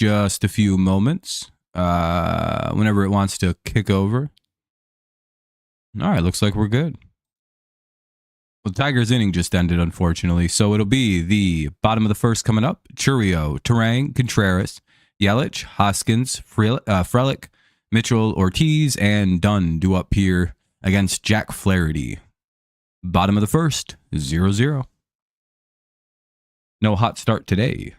just a few moments whenever it wants to kick over. All right, looks like we're good. Well, the Tigers' inning just ended, unfortunately, so it'll be the bottom of the first coming up. Churio, Terang, Contreras, Yelich, Hoskins, Frelick, Mitchell, Ortiz, and Dunn do up here against Jack Flaherty. Bottom of the first, 0-0. No hot start today.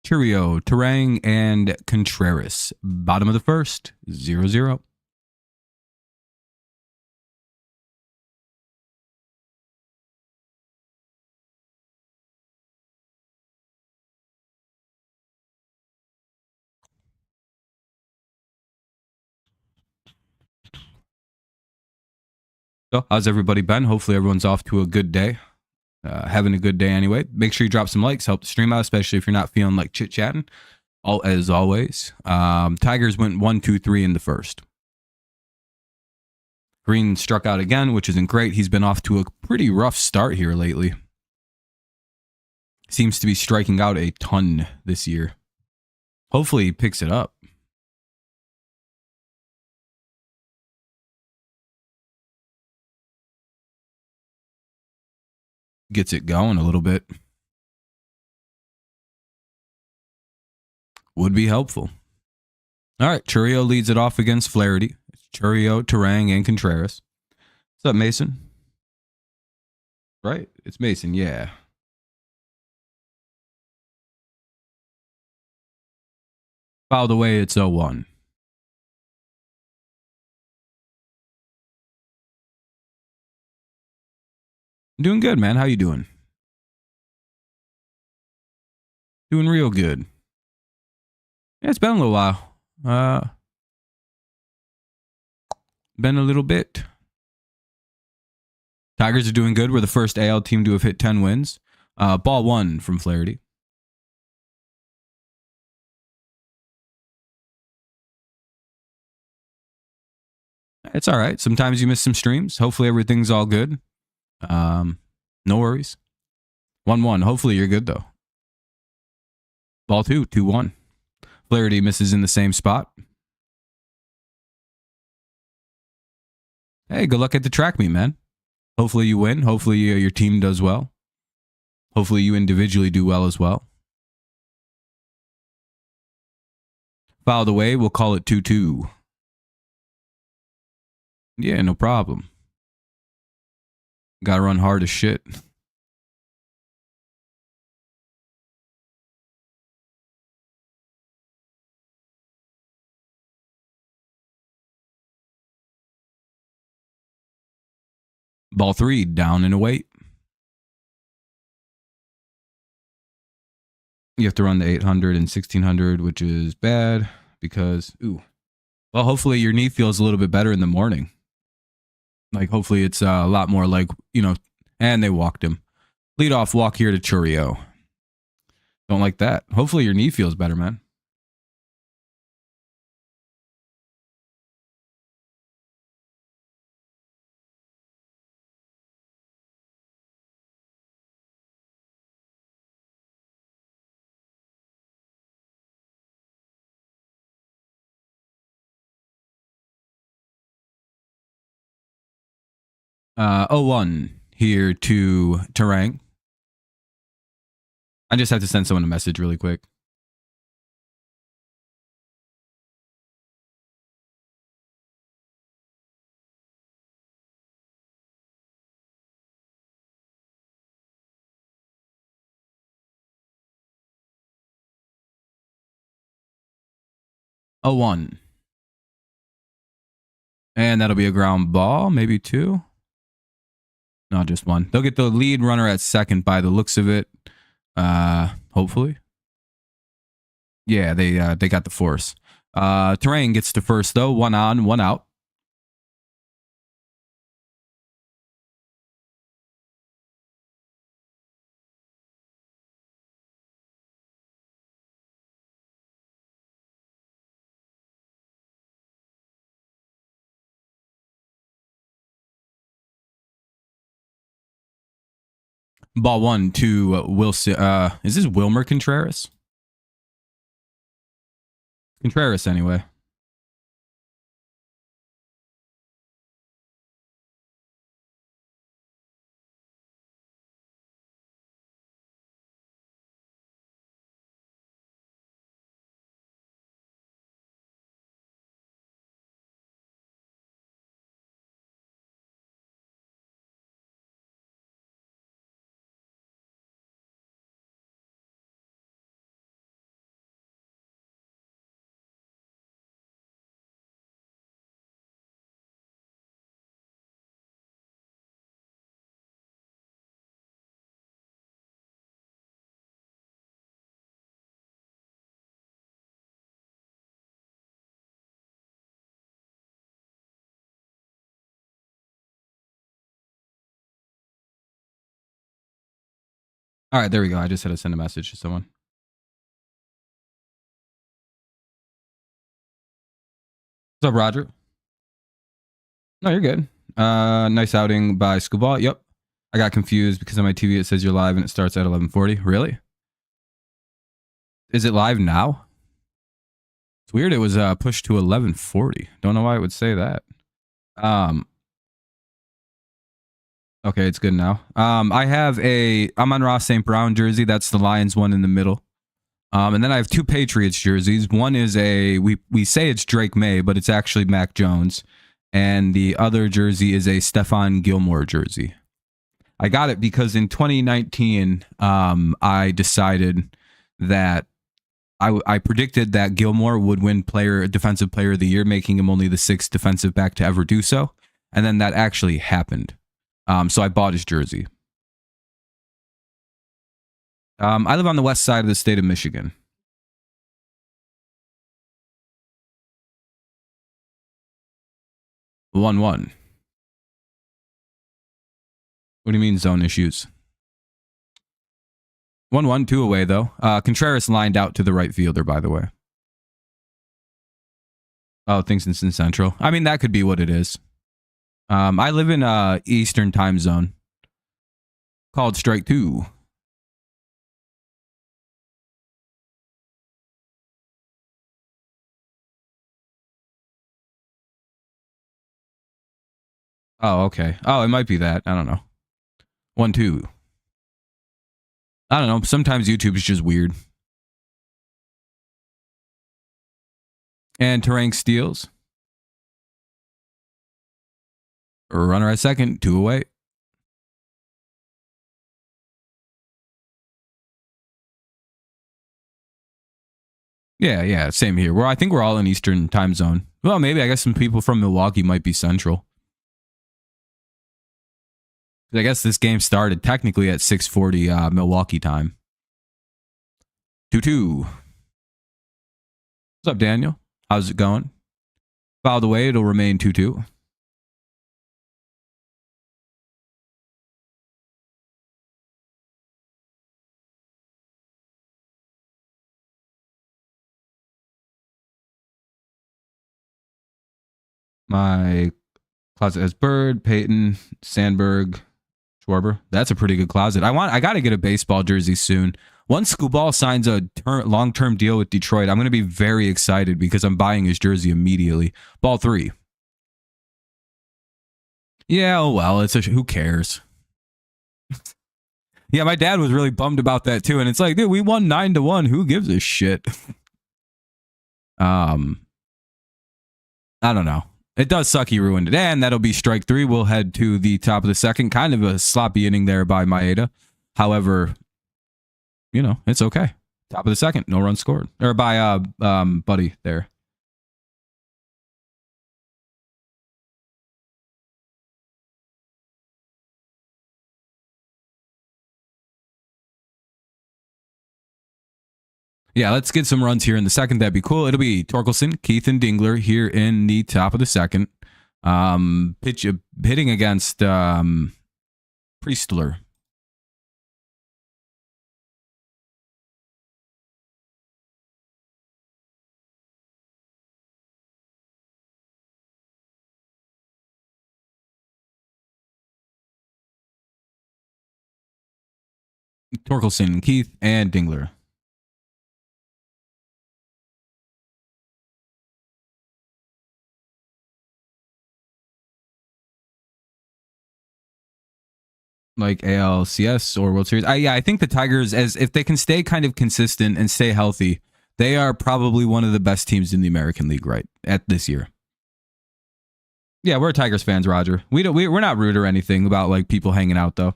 Churio, Terang, and Contreras. Bottom of the first, 0-0. So, how's everybody been? Hopefully everyone's off to a good day. Having a good day anyway. Make sure you drop some likes, help the stream out, especially if you're not feeling like chit-chatting. As always. Tigers went 1-2-3 in the first. Green struck out again, which isn't great. He's been off to a pretty rough start here lately. Seems to be striking out a ton this year. Hopefully he picks it up. Gets it going a little bit. Would be helpful. All right, Churio leads it off against Flaherty. It's Churio, Terang, and Contreras. What's up, Mason? Right? It's Mason, yeah. Fouled away, it's 0-1. I'm doing good, man. How you doing? Doing real good. Yeah, it's been a little while. Been a little bit. Tigers are doing good. We're the first AL team to have hit 10 wins. Ball 1 from Flaherty. It's all right. Sometimes you miss some streams. Hopefully everything's all good. No worries. 1-1. Hopefully you're good, though. Ball 2, 2-1. Flaherty misses in the same spot. Hey, good luck at the track meet, man. Hopefully you win. Hopefully your team does well. Hopefully you individually do well as well. Fouled away. We'll call it 2-2. Yeah, no problem. Gotta run hard as shit. Ball 3, down and away. You have to run the 800 and 1600, which is bad because, well, hopefully your knee feels a little bit better in the morning. Like, hopefully it's a lot more like, and they walked him. Leadoff walk here to Churio. Don't like that. Hopefully your knee feels better, man. Uh, 0-1 here to Terang. I just have to send someone a message really quick. Oh, 1. And that'll be a ground ball, maybe 2. No, just 1. They'll get the lead runner at second by the looks of it. Hopefully. Yeah, they got the force. Terang gets to first though. 1 on, 1 out. Ball one to Wilson. Is this Wilmer Contreras? Contreras, anyway. All right, there we go. I just had to send a message to someone. What's up, Roger? No, you're good. Nice outing by Skubal. Yep. I got confused because on my TV it says you're live and it starts at 11:40. Really? Is it live now? It's weird. It was pushed to 11:40. Don't know why it would say that. Okay, it's good now. I'm on Ross St. Brown jersey. That's the Lions one in the middle. And then I have two Patriots jerseys. One is we say it's Drake May, but it's actually Mac Jones. And the other jersey is a Stephon Gilmore jersey. I got it because in 2019, I decided that I predicted that Gilmore would win defensive player of the year, making him only the sixth defensive back to ever do so. And then that actually happened. So I bought his jersey. I live on the west side of the state of Michigan. One. What do you mean zone issues? 1-1, 2 away though. Contreras lined out to the right fielder, by the way. Oh, thinks it's in Central. I mean, that could be what it is. I live in Eastern time zone. Called strike 2. Oh, okay. Oh, it might be that. I don't know. 1-2. I don't know. Sometimes YouTube is just weird. And Terang steals. Runner at second. 2 away. Yeah. Same here. I think we're all in Eastern time zone. Well, maybe. I guess some people from Milwaukee might be Central. I guess this game started technically at 6:40 Milwaukee time. 2-2. What's up, Daniel? How's it going? Fouled away. It'll remain 2-2. My closet has Bird, Peyton, Sandberg, Schwarber. That's a pretty good closet. I got to get a baseball jersey soon. Once Skubal signs a long-term deal with Detroit, I'm going to be very excited because I'm buying his jersey immediately. Ball 3. Yeah, oh well, who cares? Yeah, my dad was really bummed about that too, and it's like, dude, we won 9-1. Who gives a shit? I don't know. It does suck he ruined it. And that'll be strike 3. We'll head to the top of the second. Kind of a sloppy inning there by Maeda. However, it's okay. Top of the second. No run scored. Or by Buddy there. Yeah, let's get some runs here in the second. That'd be cool. It'll be Torkelson, Keith, and Dingler here in the top of the second. Hitting against Priestler. Torkelson, Keith, and Dingler. Like ALCS or World Series. I think the Tigers, as if they can stay kind of consistent and stay healthy, they are probably one of the best teams in the American League right at this year. Yeah, we're Tigers fans, Roger. We're not rude or anything about like people hanging out though.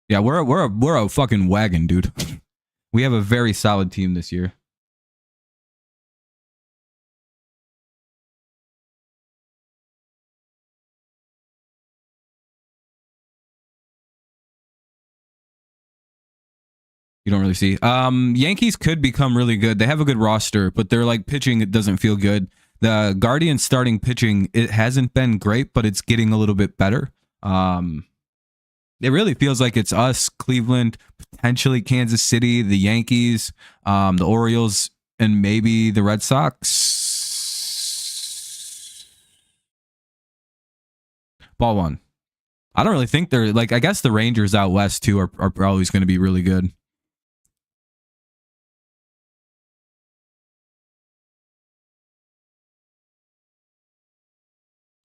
Yeah, we're a fucking wagon, dude. We have a very solid team this year. You don't really see. Yankees could become really good. They have a good roster, but they're like pitching, it doesn't feel good. The Guardians starting pitching, it hasn't been great, but it's getting a little bit better. It really feels like it's us, Cleveland, potentially Kansas City, the Yankees, the Orioles, and maybe the Red Sox. Ball one. I don't really think they're like, I guess the Rangers out west too are always going to be really good.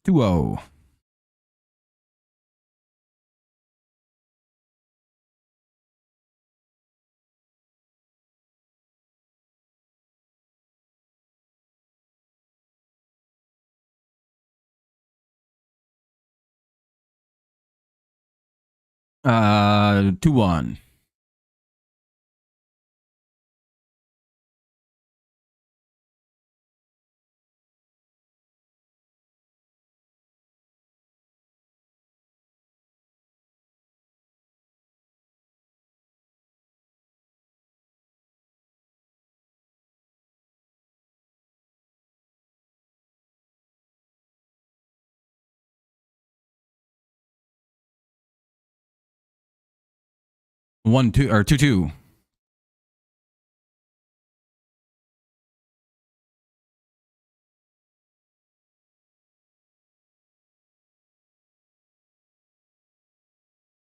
2-0. Uh, 2-1. One, two, or 2-2.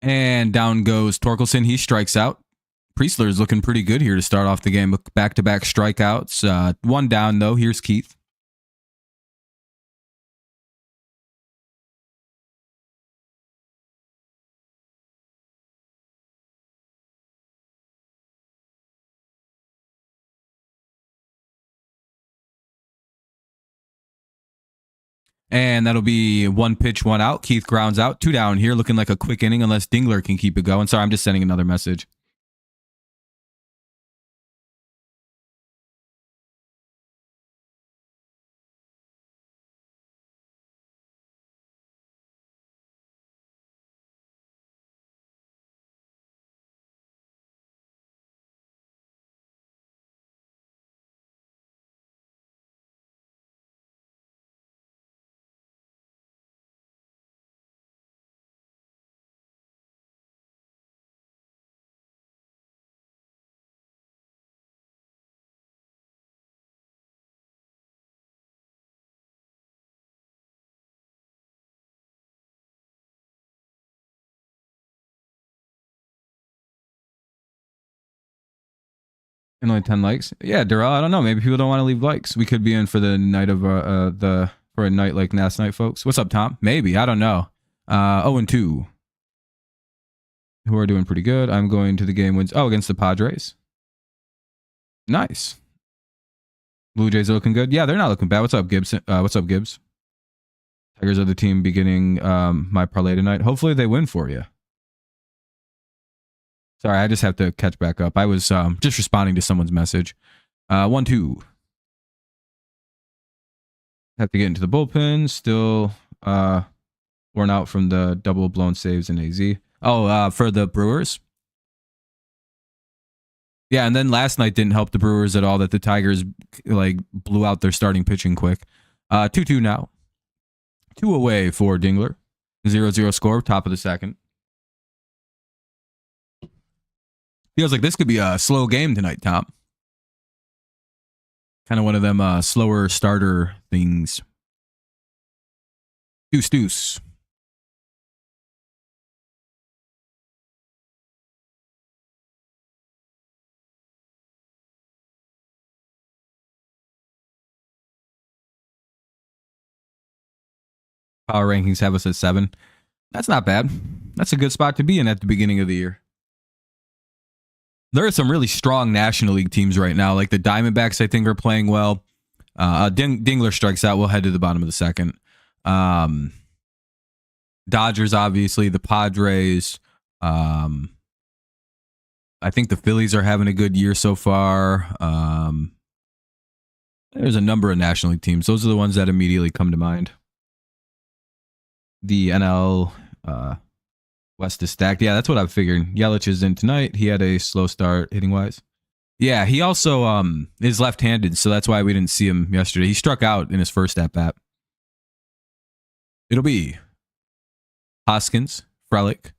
And down goes Torkelson. He strikes out. Priestler is looking pretty good here to start off the game. Back-to-back strikeouts. One down, though. Here's Keith. And that'll be one pitch, one out. Keith grounds out. 2 down here, looking like a quick inning unless Dingler can keep it going. Sorry, I'm just sending another message. And only 10 likes. Yeah, Durrell, I don't know. Maybe people don't want to leave likes. We could be in for the night of for a night like last night, folks. What's up, Tom? Maybe. I don't know. 0-2. Who are doing pretty good. I'm going to the game wins. Oh, against the Padres. Nice. Blue Jays are looking good. Yeah, they're not looking bad. What's up, Gibbs? What's up, Gibbs? Tigers are the team beginning my parlay tonight. Hopefully they win for you. Sorry, I just have to catch back up. I was just responding to someone's message. 1-2. Have to get into the bullpen. Still worn out from the double blown saves in AZ. Oh, for the Brewers. Yeah, and then last night didn't help the Brewers at all that the Tigers like blew out their starting pitching quick. 2-2 now. 2 away for Dingler. 0-0 score, top of the second. Feels like this could be a slow game tonight, Tom. Kind of one of them slower starter things. Deuce. Power rankings have us at 7. That's not bad. That's a good spot to be in at the beginning of the year. There are some really strong National League teams right now. Like the Diamondbacks, I think, are playing well. Dingler strikes out. We'll head to the bottom of the second. Dodgers, obviously. The Padres. I think the Phillies are having a good year so far. There's a number of National League teams. Those are the ones that immediately come to mind. The NL West is stacked. Yeah, that's what I figured. Yelich is in tonight. He had a slow start hitting wise. Yeah, he also is left-handed, so that's why we didn't see him yesterday. He struck out in his first at-bat. It'll be Hoskins, Frelick,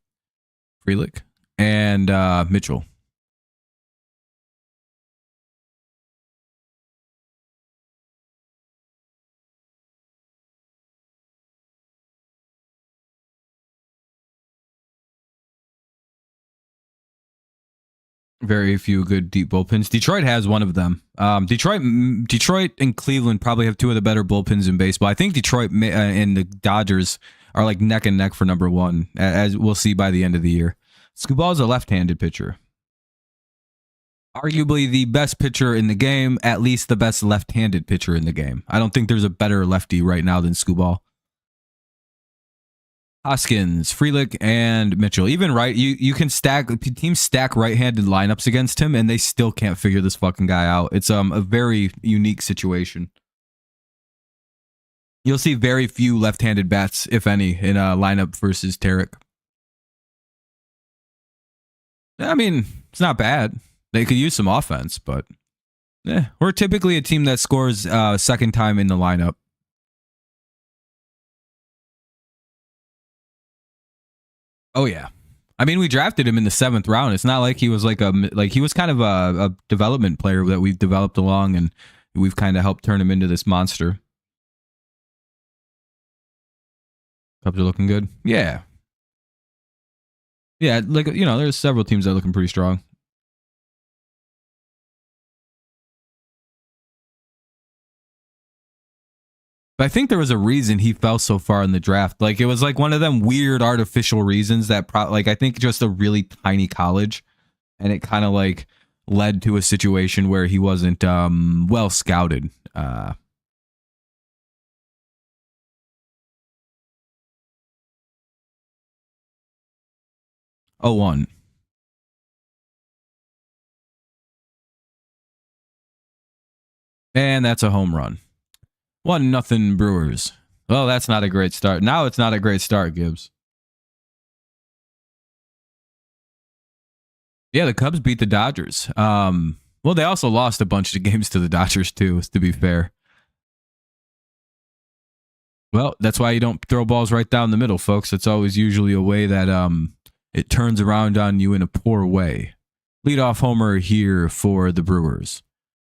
and Mitchell. Very few good deep bullpens. Detroit has one of them. Detroit and Cleveland probably have two of the better bullpens in baseball. I think Detroit and the Dodgers are like neck and neck for number one, as we'll see by the end of the year. Skubal is a left-handed pitcher. Arguably the best pitcher in the game, at least the best left-handed pitcher in the game. I don't think there's a better lefty right now than Skubal. Hoskins, Frelick, and Mitchell. Even right, you can stack teams stack right-handed lineups against him, and they still can't figure this fucking guy out. It's a very unique situation. You'll see very few left-handed bats, if any, in a lineup versus Tarek. I mean, it's not bad. They could use some offense, but we're typically a team that scores second time in the lineup. Oh yeah, I mean we drafted him in the 7th round. It's not like he was he was kind of a development player that we've developed along, and we've kind of helped turn him into this monster. Cubs are looking good. Yeah, like there's several teams that are looking pretty strong. But I think there was a reason he fell so far in the draft. Like it was like one of them weird artificial reasons that I think just a really tiny college, and it kind of like led to a situation where he wasn't well scouted. 0-1. And that's a home run. 1-0 Brewers. Well, that's not a great start. Now it's not a great start, Gibbs. Yeah, the Cubs beat the Dodgers. Well, they also lost a bunch of games to the Dodgers too, to be fair. Well, that's why you don't throw balls right down the middle, folks. It's always usually a way that it turns around on you in a poor way. Leadoff homer here for the Brewers.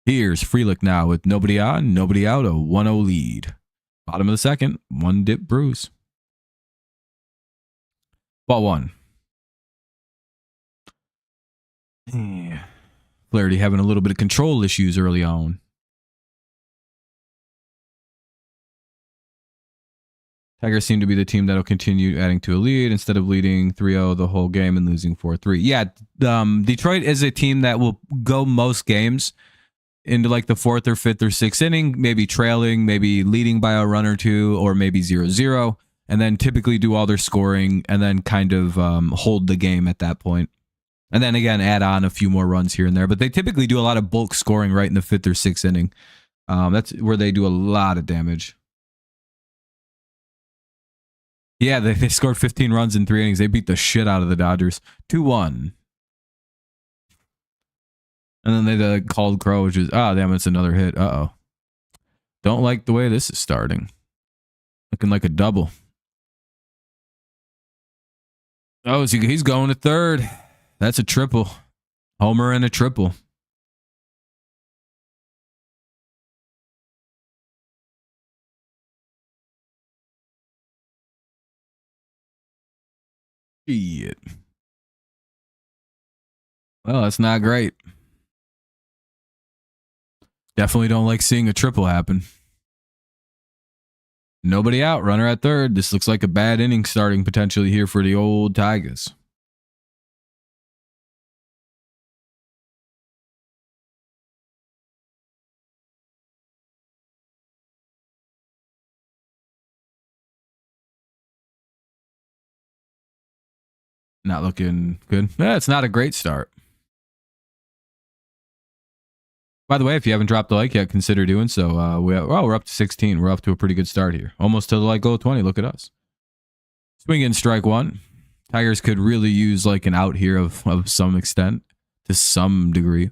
Here's Frelick now with nobody on, nobody out, a 1-0 lead. Bottom of the second, 1 dip Brews. Ball 1. Yeah. Flaherty having a little bit of control issues early on. Tigers seem to be the team that'll continue adding to a lead instead of leading 3-0 the whole game and losing 4-3. Yeah, Detroit is a team that will go most games into like the 4th or 5th or 6th inning, maybe trailing, maybe leading by a run or two, or maybe 0-0, and then typically do all their scoring and then kind of hold the game at that point. And then again, add on a few more runs here and there. But they typically do a lot of bulk scoring right in the 5th or 6th inning. That's where they do a lot of damage. Yeah, they scored 15 runs in 3 innings. They beat the shit out of the Dodgers. 2-1. And then they called Crow, which is, damn, it's another hit. Uh-oh. Don't like the way this is starting. Looking like a double. Oh, he's going to 3rd. That's a triple. Homer and a triple. Shit. Well, that's not great. Definitely don't like seeing a triple happen. Nobody out. Runner at third. This looks like a bad inning starting potentially here for the old Tigers. Not looking good. It's not a great start. By the way, if you haven't dropped a like yet, consider doing so. We're up to 16. We're off to a pretty good start here. Almost to the like goal 20. Look at us. Swing in strike one. Tigers could really use like an out here of some extent, to some degree.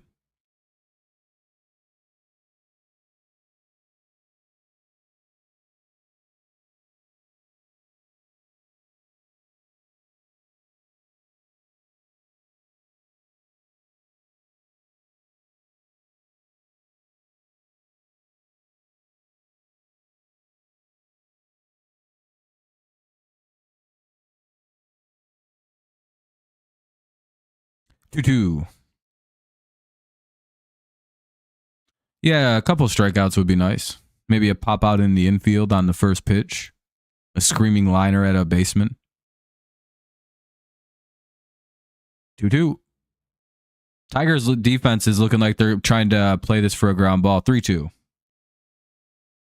Two. Yeah, a couple strikeouts would be nice. Maybe a pop out in the infield on the first pitch. A screaming liner at a basement. 2-2. Tigers defense is looking like they're trying to play this for a ground ball. 3-2.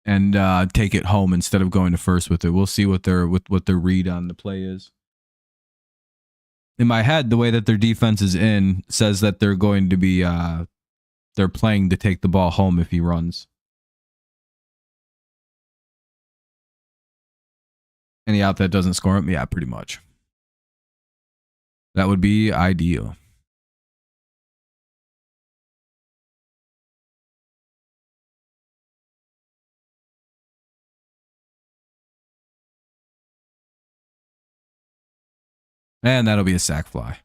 And take it home instead of going to first with it. We'll see what their read on the play is. In my head, the way that their defense is in says that they're going to be they're playing to take the ball home if he runs. Any out that doesn't score him? Yeah, pretty much. That would be ideal. And that'll be a sac fly.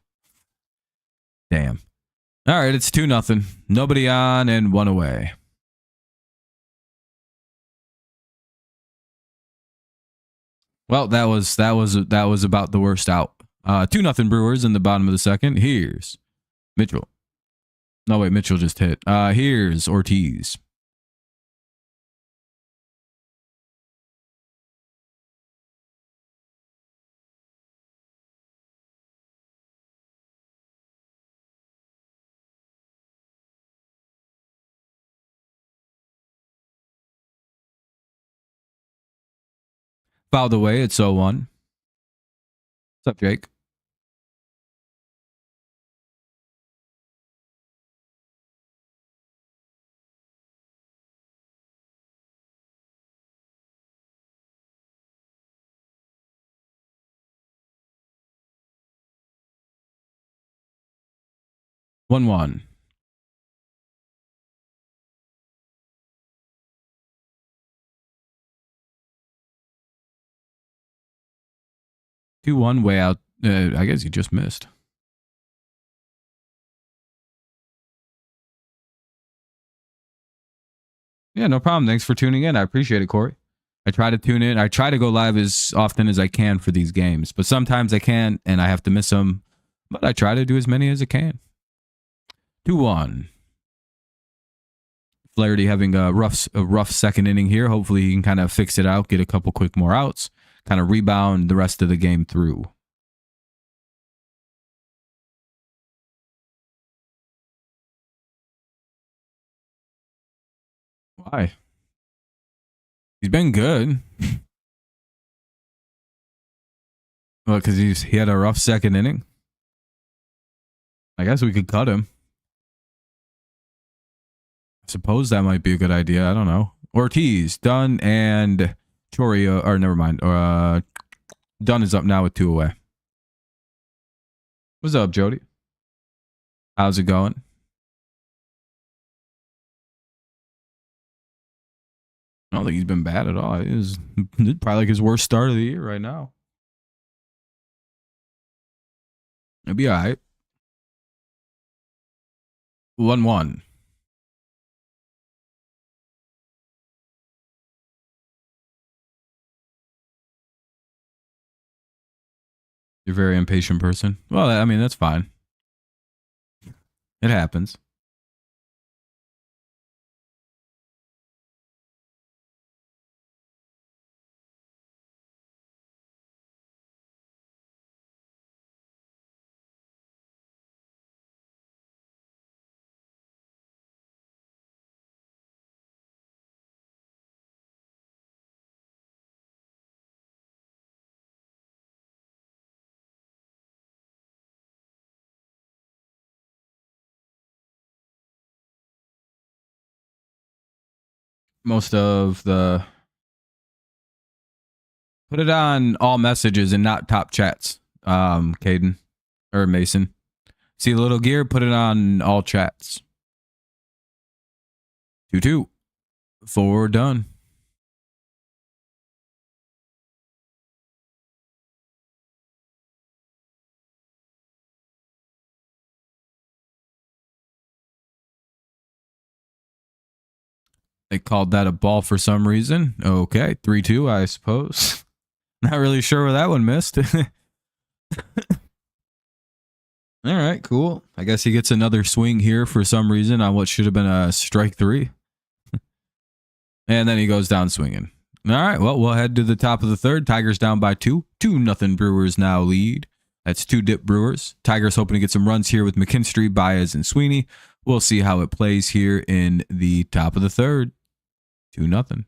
Damn. All right, it's 2-0. Nobody on and one away. Well, that was about the worst out. 2-0 Brewers in the bottom of the second. Here's Mitchell. No, wait, Mitchell just hit. Here's Ortiz. Fouled away. It's 0-1. What's up, Jake? One. 2-1 way out. I guess you just missed. Yeah, no problem. Thanks for tuning in. I appreciate it, Corey. I try to tune in. I try to go live as often as I can for these games, but sometimes I can't and I have to miss them. But I try to do as many as I can. 2-1. Flaherty having a rough second inning here. Hopefully he can kind of fix it out, get a couple quick more outs, kind of rebound the rest of the game through. Why? He's been good. Well, because he had a rough second inning. I guess we could cut him. I suppose that might be a good idea. I don't know. Ortiz, Dunn, and Chorio, or never mind. Dunn is up now with 2 away. What's up, Jody? How's it going? I don't think he's been bad at all. It's probably like his worst start of the year right now. It'll be all right. 1-1. You're a very impatient person. Well, I mean, that's fine. It happens. most of the... Put it on all messages and not top chats, Caden. Or Mason. See the little gear? Put it on all chats. 2-2. 4 done. They called that a ball for some reason. Okay, 3-2, I suppose. Not really sure where that one missed. All right, cool. I guess he gets another swing here for some reason on what should have been a strike 3. And then he goes down swinging. All right, well, we'll head to the top of the third. Tigers down by 2. 2-0 Brewers now lead. That's 2 dip Brewers. Tigers hoping to get some runs here with McKinstry, Baez, and Sweeney. We'll see how it plays here in the top of the third. 2-0.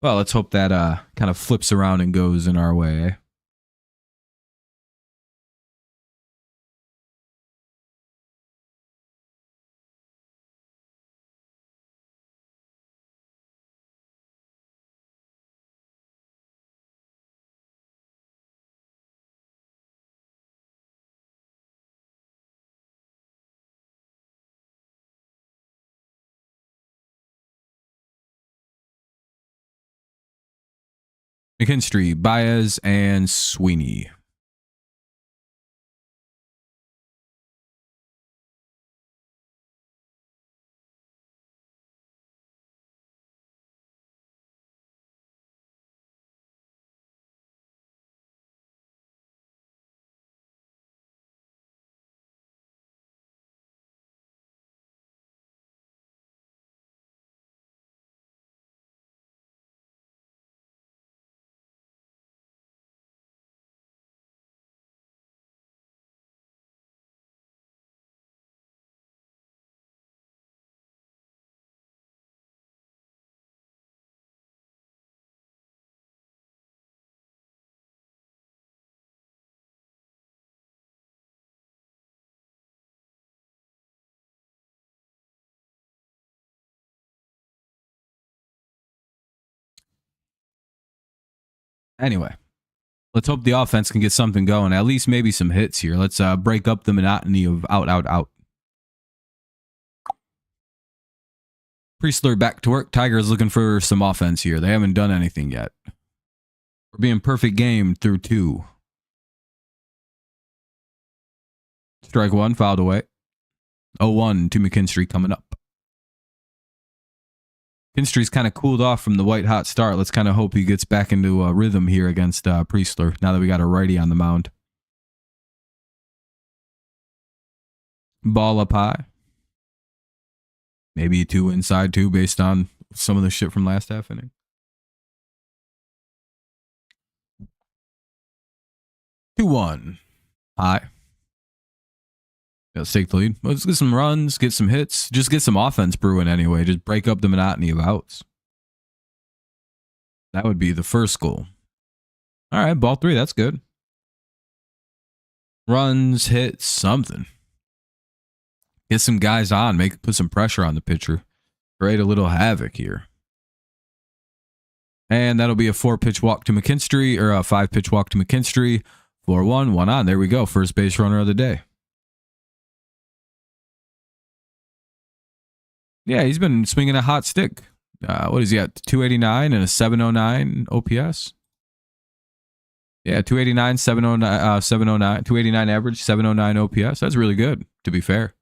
Well, let's hope that kind of flips around and goes in our way. McKinstry, Baez, and Sweeney. Anyway, let's hope the offense can get something going. At least maybe some hits here. Let's break up the monotony of out, out, out. Priestler back to work. Tigers looking for some offense here. They haven't done anything yet. We're being perfect game through 2. Strike 1, fouled away. 0-1 to McKinstry coming up. McKinstry's kind of cooled off from the white hot start. Let's kind of hope he gets back into a rhythm here against Priestler now that we got a righty on the mound. Ball up high. Maybe 2 inside 2 based on some of the shit from last half inning. 2-1. High. Let's take the lead. Let's get some runs, get some hits. Just get some offense brewing anyway. Just break up the monotony of outs. That would be the first goal. All right, ball 3. That's good. Runs, hits, something. Get some guys on. Put some pressure on the pitcher. Create a little havoc here. And that'll be a 4-pitch walk to McKinstry, or a 5-pitch walk to McKinstry. 4-1, 1 on. There we go. First base runner of the day. Yeah, he's been swinging a hot stick. What is he at? 289 and a 709 OPS? Yeah, 289, 709, 289 average, 709 OPS. That's really good, to be fair.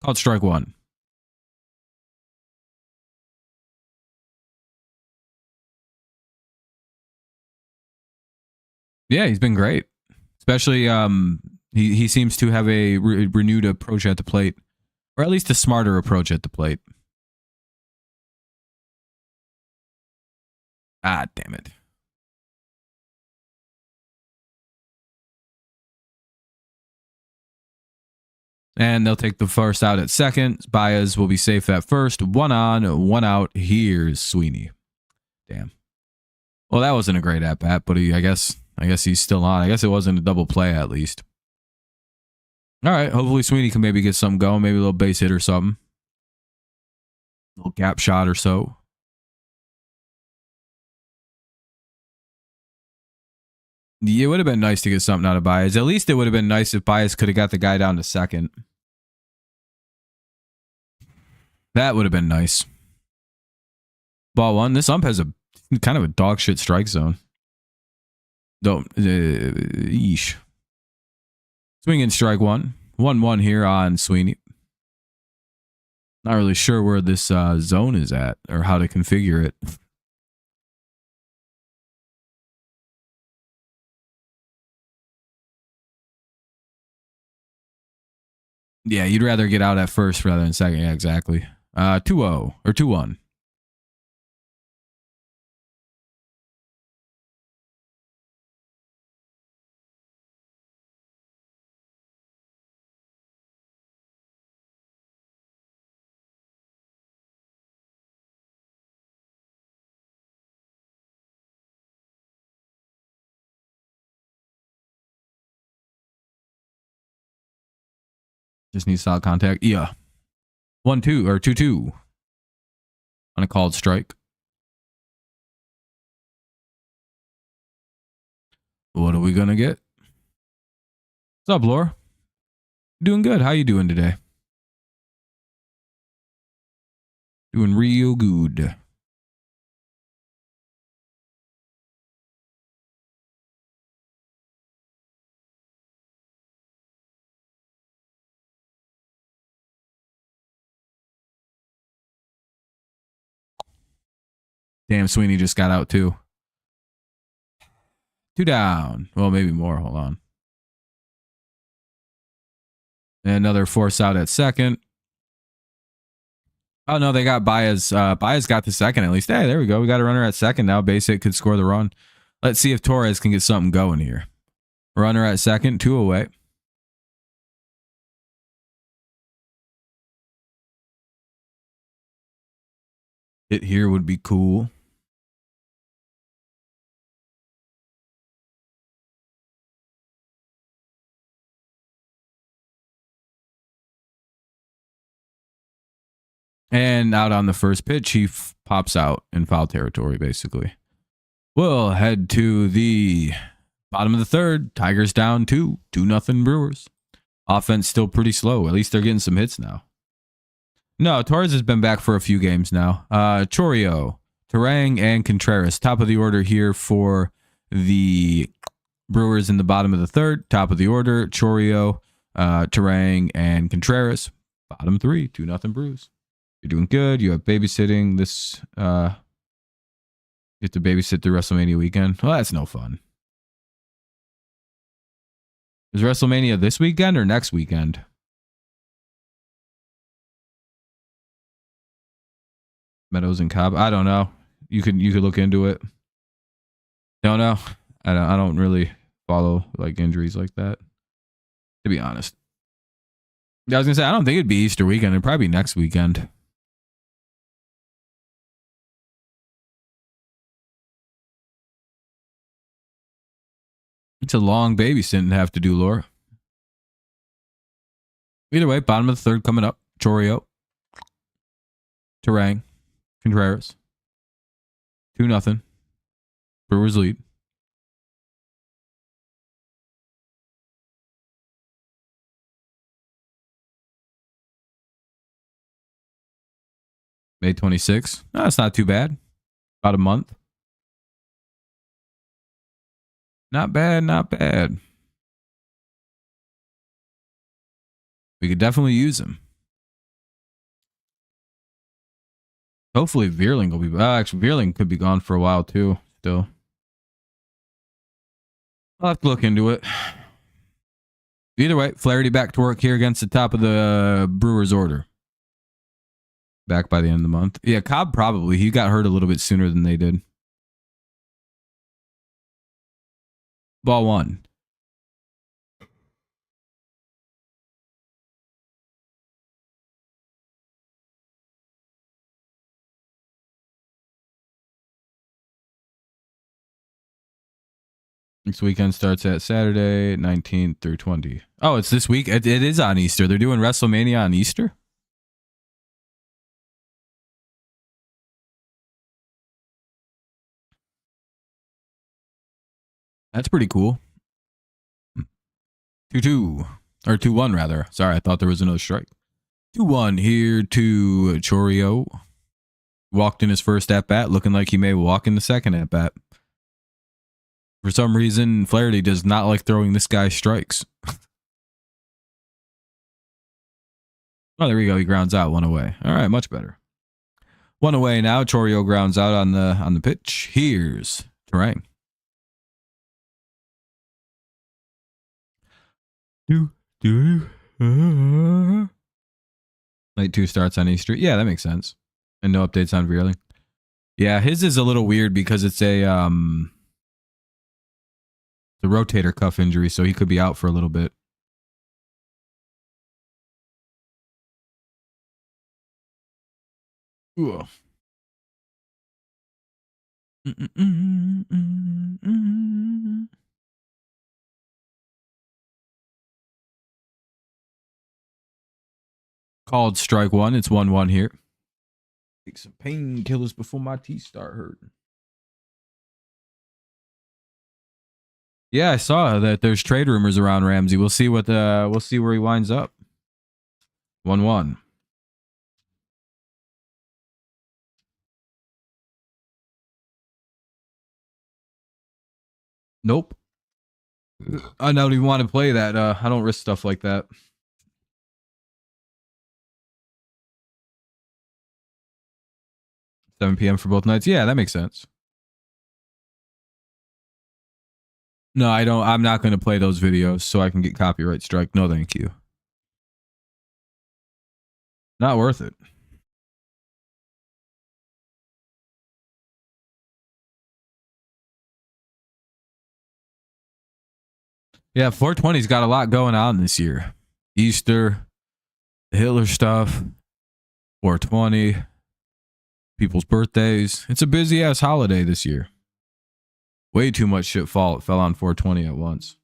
Called strike 1. Yeah, he's been great. Especially, he seems to have a renewed approach at the plate, or at least a smarter approach at the plate. Ah, damn it. And they'll take the first out at second. Baez will be safe at first. 1 on, 1 out. Here's Sweeney. Damn. Well, that wasn't a great at bat, but I guess he's still on. I guess it wasn't a double play at least. All right. Hopefully Sweeney can maybe get something going. Maybe a little base hit or something. A little gap shot or so. Yeah, it would have been nice to get something out of Baez. At least it would have been nice if Baez could have got the guy down to second. That would have been nice. Ball one. This ump has a kind of a dog shit strike zone. Don't. Yeesh. Swinging strike one. 1-1 here on Sweeney. Not really sure where this zone is at or how to configure it. Yeah, you'd rather get out at first rather than second. Yeah, exactly. 2-0 or 2-1. Just need solid contact. Yeah. 1-2 or 2-2 on a called strike. What are we gonna get? What's up, Laura? Doing good. How you doing today? Doing real good. Damn, Sweeney just got out too. 2 down. Well, maybe more. Hold on. And another force out at second. Oh, no, they got Baez. Baez got the second at least. Hey, there we go. We got a runner at second now. Base hit could score the run. Let's see if Torres can get something going here. Runner at second, 2 away. Hit here would be cool. And out on the first pitch, he pops out in foul territory, basically. We'll head to the bottom of the third. Tigers down 2-0 Brewers. Offense still pretty slow. At least they're getting some hits now. No, Torres has been back for a few games now. Chourio, Terang, and Contreras. Top of the order here for the Brewers in the bottom of the third. Top of the order, Chourio, Terang, and Contreras. Bottom three, 2-0 Brewers. You're doing good. You have babysitting this. You have to babysit the WrestleMania weekend. Well, that's no fun. Is WrestleMania this weekend or next weekend? Meadows and Cobb. I don't know. You could look into it. Don't know. I don't really follow like injuries like that, to be honest. I was gonna say I don't think it'd be Easter weekend. It'd probably be next weekend. It's a long babysitting to have to do, Laura. Either way, bottom of the third coming up. Chourio, Terang, Contreras. 2-0. Brewers lead. May 26th. No, that's not too bad. About a month. Not bad, not bad. We could definitely use him. Hopefully Veerling will be actually Veerling could be gone for a while too, still. I'll have to look into it. Either way, Flaherty back to work here against the top of the Brewers order. Back by the end of the month. Yeah, Cobb probably. He got hurt a little bit sooner than they did. Ball one. Next weekend starts at Saturday, 19th through 20. Oh, it's this week. It is on Easter. They're doing WrestleMania on Easter. That's pretty cool. 2-2 or 2-1 rather. Sorry, I thought there was another strike. 2-1 here to Choreo. Walked in his first at bat, looking like he may walk in the second at bat. For some reason, Flaherty does not like throwing this guy strikes. Oh, there we go. He grounds out, one away. All right, much better. One away now. Choreo grounds out on the pitch. Here's Terang. Night 2 starts on Easter. Yeah, that makes sense. And no updates on Veerling. Yeah, his is a little weird because it's a the rotator cuff injury, so he could be out for a little bit. Ooh. Called strike one. It's 1-1 here. Take some painkillers before my teeth start hurting. Yeah, I saw that there's trade rumors around Ramsey. We'll see what we'll see where he winds up. 1-1. Nope. I don't even want to play that. I don't risk stuff like that. $7 p.m. for both nights. Yeah, that makes sense. No, I don't. I'm not going to play those videos so I can get copyright strike. No, thank you. Not worth it. Yeah, 420's got a lot going on this year. Easter, the Hitler stuff, 420, people's birthdays. It's a busy ass holiday this year. Way too much shit fell on 420 at once.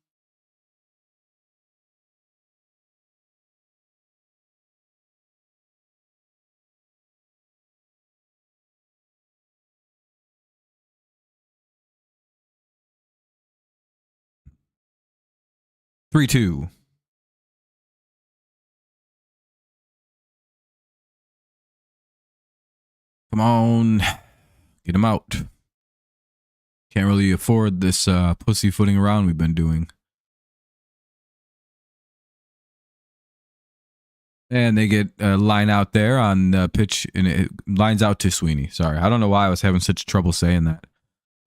Three, 2. Come on. Get him out. Can't really afford this pussyfooting around we've been doing. And they get a line out there on the pitch, and it lines out to Sweeney. Sorry, I don't know why I was having such trouble saying that.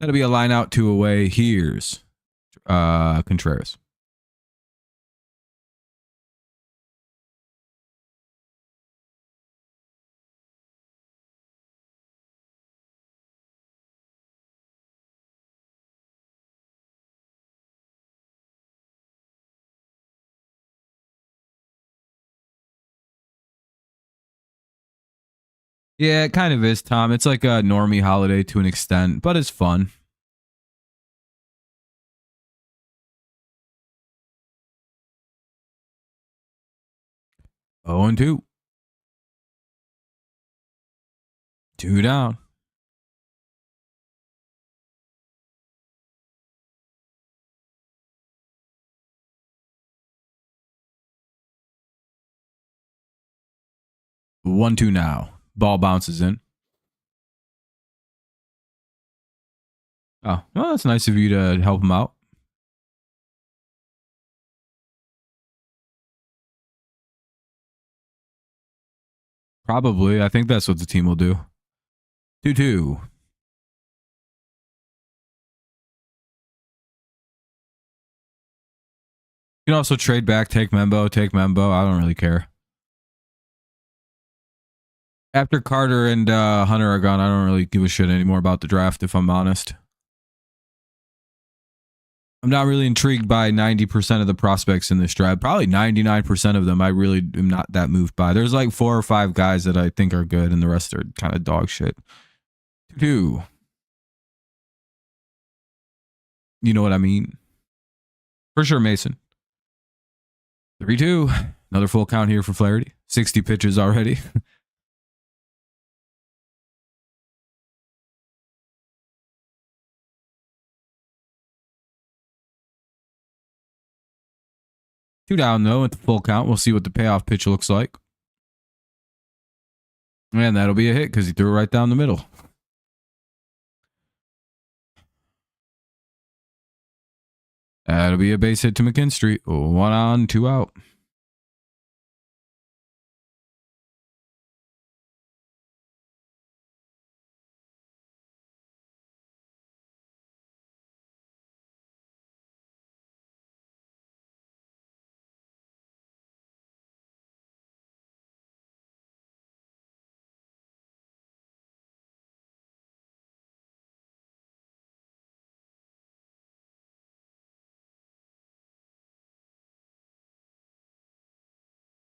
That'll be a line out, 2 away. Here's Contreras. Yeah, it kind of is, Tom. It's like a normie holiday to an extent, but it's fun. Oh, and 2. 2 down. One, 2 now. Ball bounces in. Oh, well, that's nice of you to help him out. Probably. I think that's what the team will do. 2-2. You can also trade back, take Membo. I don't really care. After Carter and Hunter are gone, I don't really give a shit anymore about the draft, if I'm honest. I'm not really intrigued by 90% of the prospects in this draft. Probably 99% of them I really am not that moved by. There's like 4 or 5 guys that I think are good, and the rest are kind of dog shit. 2. You know what I mean? For sure, Mason. 3-2. Another full count here for Flaherty. 60 pitches already. Two down, though, at the full count. We'll see what the payoff pitch looks like. And that'll be a hit because he threw it right down the middle. That'll be a base hit to McKinstry. 1 on, 2 out.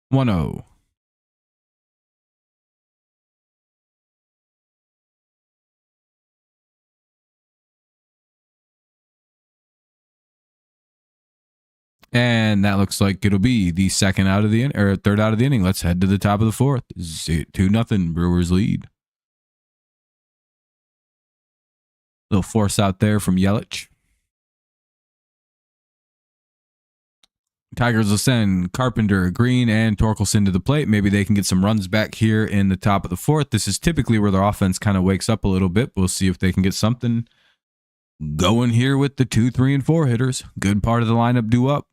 One 0. And that looks like it'll be the second out of the inning, or third out of the inning. Let's head to the top of the fourth. 2-0 Brewers lead. Little force out there from Yelich. Tigers will send Carpenter, Green, and Torkelson to the plate. Maybe they can get some runs back here in the top of the fourth. This is typically where their offense kind of wakes up a little bit. We'll see if they can get something going here with the 2, 3, and 4 hitters. Good part of the lineup due up.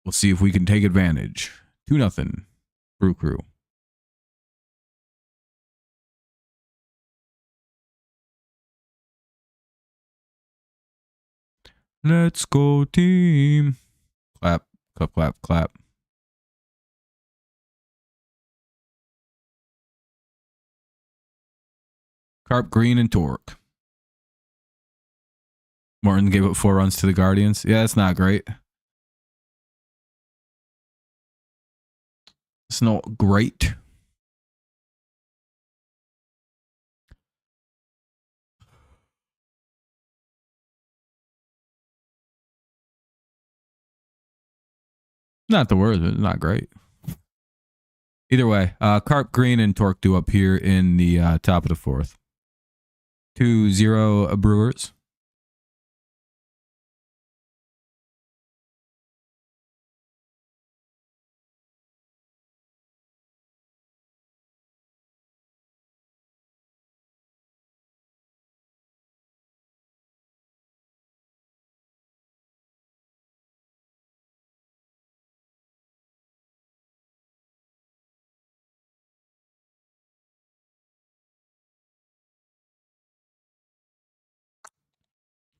We'll see if we can take advantage. 2-0 Brew Crew. Let's go, team. Clap, clap, clap, clap. Carp, Green, and Torque. Martin gave up 4 runs to the Guardians. Yeah, that's not great. It's not great. Not the worst, but not great. Either way, Carp, Green, and Torque due up here in the top of the fourth. 2-0 Brewers.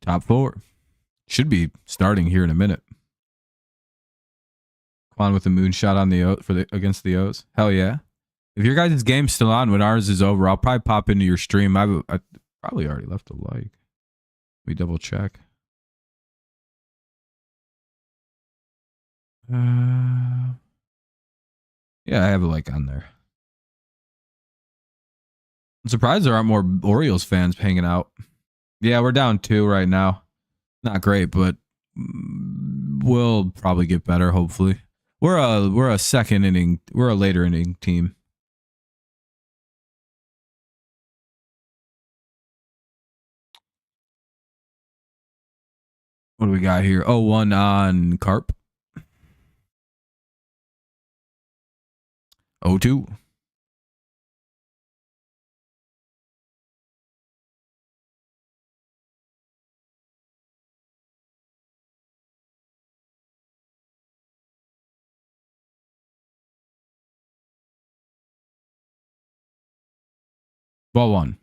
Top 4. Should be starting here in a minute. On with the moonshot on the against the O's. Hell yeah. If your guys' game's still on when ours is over, I'll probably pop into your stream. I probably already left a like. Let me double check. Yeah, I have a like on there. I'm surprised there aren't more Orioles fans hanging out. Yeah, we're down 2 right now. Not great, but we'll probably get better, hopefully. We're a second inning. We're a later inning team. What do we got here? 0-1 on Carp. 0-2. Ball 1.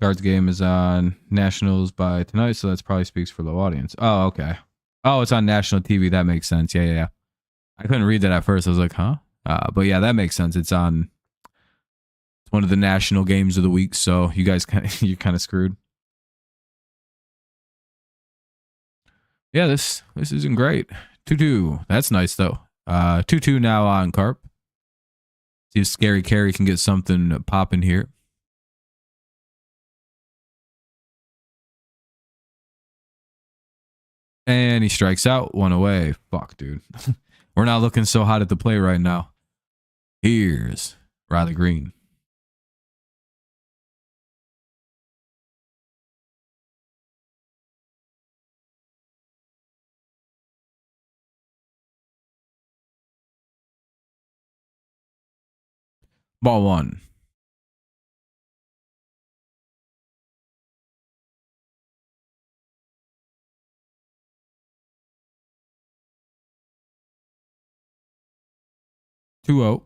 Guards game is on Nationals by tonight, so that probably speaks for the audience. Oh, okay. Oh, it's on national TV. That makes sense. Yeah. I couldn't read that at first. I was like, huh? But yeah, that makes sense. It's one of the national games of the week, so you guys you're kind of screwed. Yeah, this isn't great. 2-2. That's nice though. 2-2 now on Carp. See if Scary Carry can get something popping here. And he strikes out. One away. Fuck, dude. We're not looking so hot at the plate right now. Here's Riley Green. Ball one. Two zero.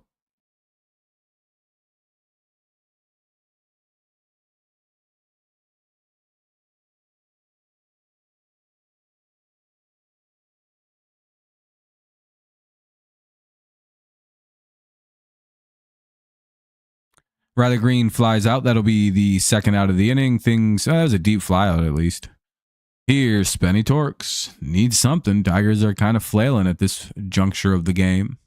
Riley Green flies out. That'll be the second out of the inning. That was a deep fly out at least. Here's Spenny Torks. Needs something. Tigers are kind of flailing at this juncture of the game.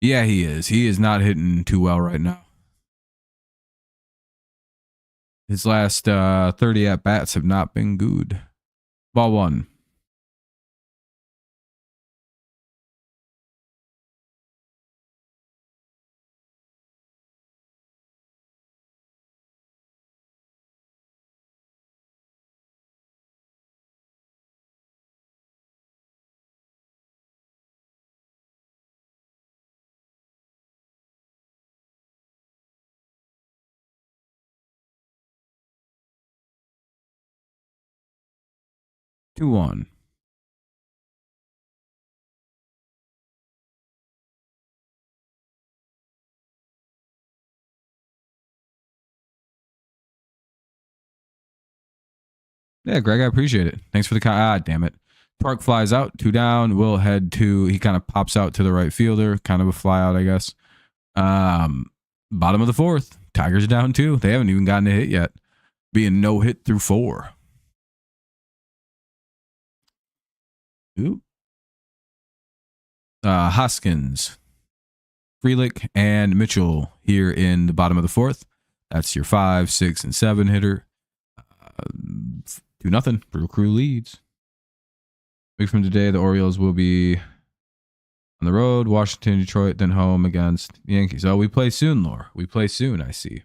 Yeah, he is. He is not hitting too well right now. His last 30 at-bats have not been good. Ball one. Two one. Yeah, Greg, I appreciate it. Thanks for the damn it. Park flies out, two down. Will head to, he kind of pops out to the right fielder, kind of a fly out, I guess. Bottom of the fourth. Tigers are down two. They haven't even gotten a hit yet. Being no hit through four. Ooh. Hoskins, Frelick, and Mitchell here in the bottom of the fourth. That's your 5, 6, and 7 hitter. 2-0. Brew Crew leads. Week from today, the Orioles will be on the road, Washington, Detroit, then home against the Yankees. Oh, we play soon, Lore. We play soon, I see.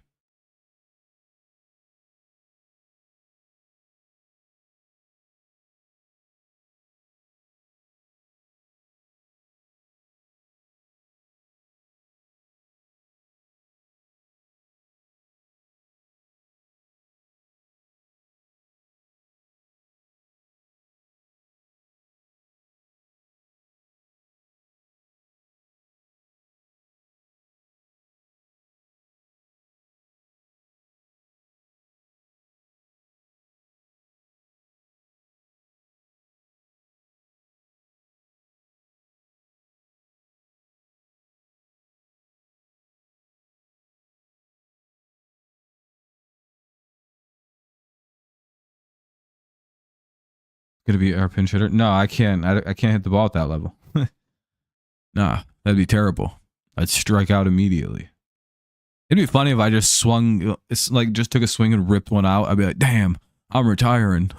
Gonna be our pinch hitter? No, I can't. I can't hit the ball at that level. Nah, that'd be terrible. I'd strike out immediately. It'd be funny if I just swung. It's like just took a swing and ripped one out. I'd be like, damn, I'm retiring.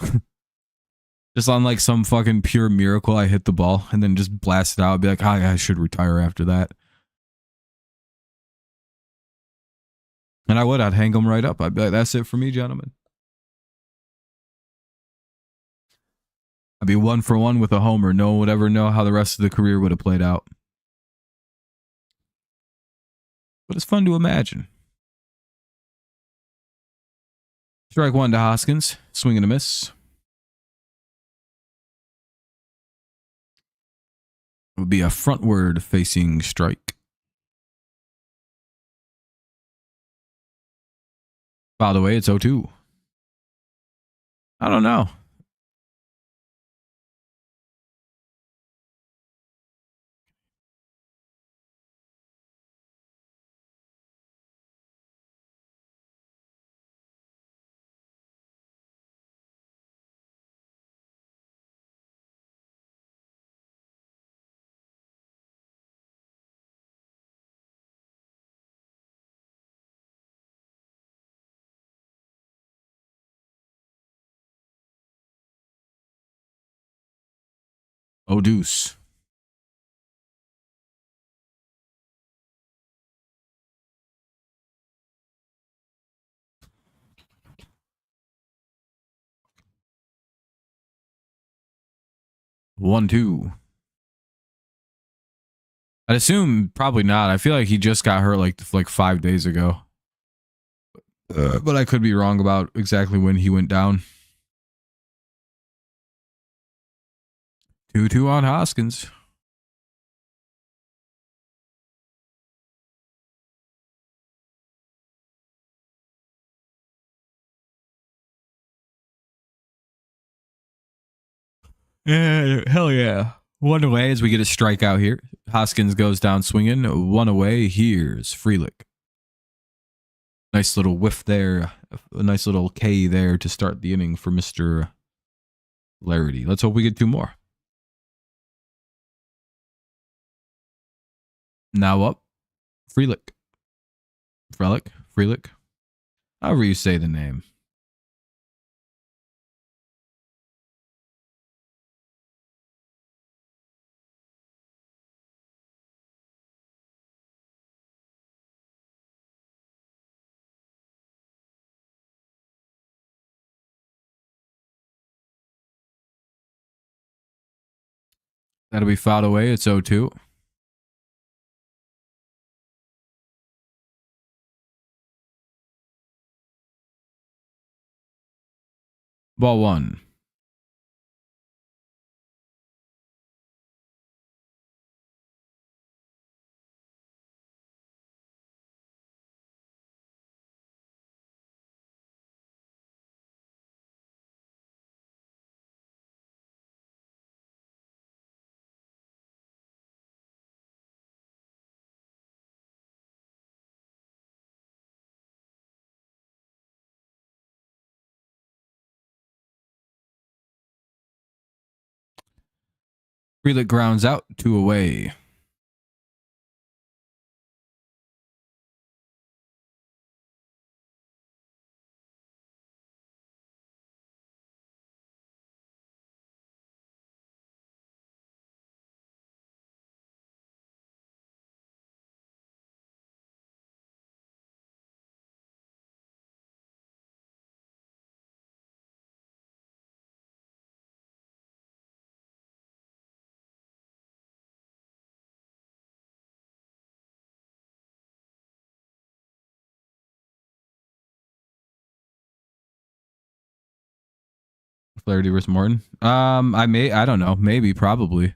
Just on like some fucking pure miracle, I hit the ball and then just blast it out. I'd be like, I should retire after that. And I would. I'd hang them right up. I'd be like, that's it for me, gentlemen. I'd be 1 for 1 with a homer. No one would ever know how the rest of the career would have played out. But it's fun to imagine. Strike one to Hoskins. Swing and a miss. It would be a frontward facing strike. By the way, it's 0-2. I don't know. Oh, deuce. One, two. I'd assume probably not. I feel like he just got hurt like 5 days ago. But I could be wrong about exactly when he went down. 2-2 on Hoskins. Yeah, hell yeah. One away as we get a strikeout here. Hoskins goes down swinging. One away. Here's Frelick. Nice little whiff there. A nice little K there to start the inning for Mr. Larity. Let's hope we get two more. Now up. Frelick. Frelick. However you say the name. That'll be fouled away. It's 0-2. Ball one. Frelick grounds out. 2 away. Flaherty versus Morton. I don't know. Maybe, probably.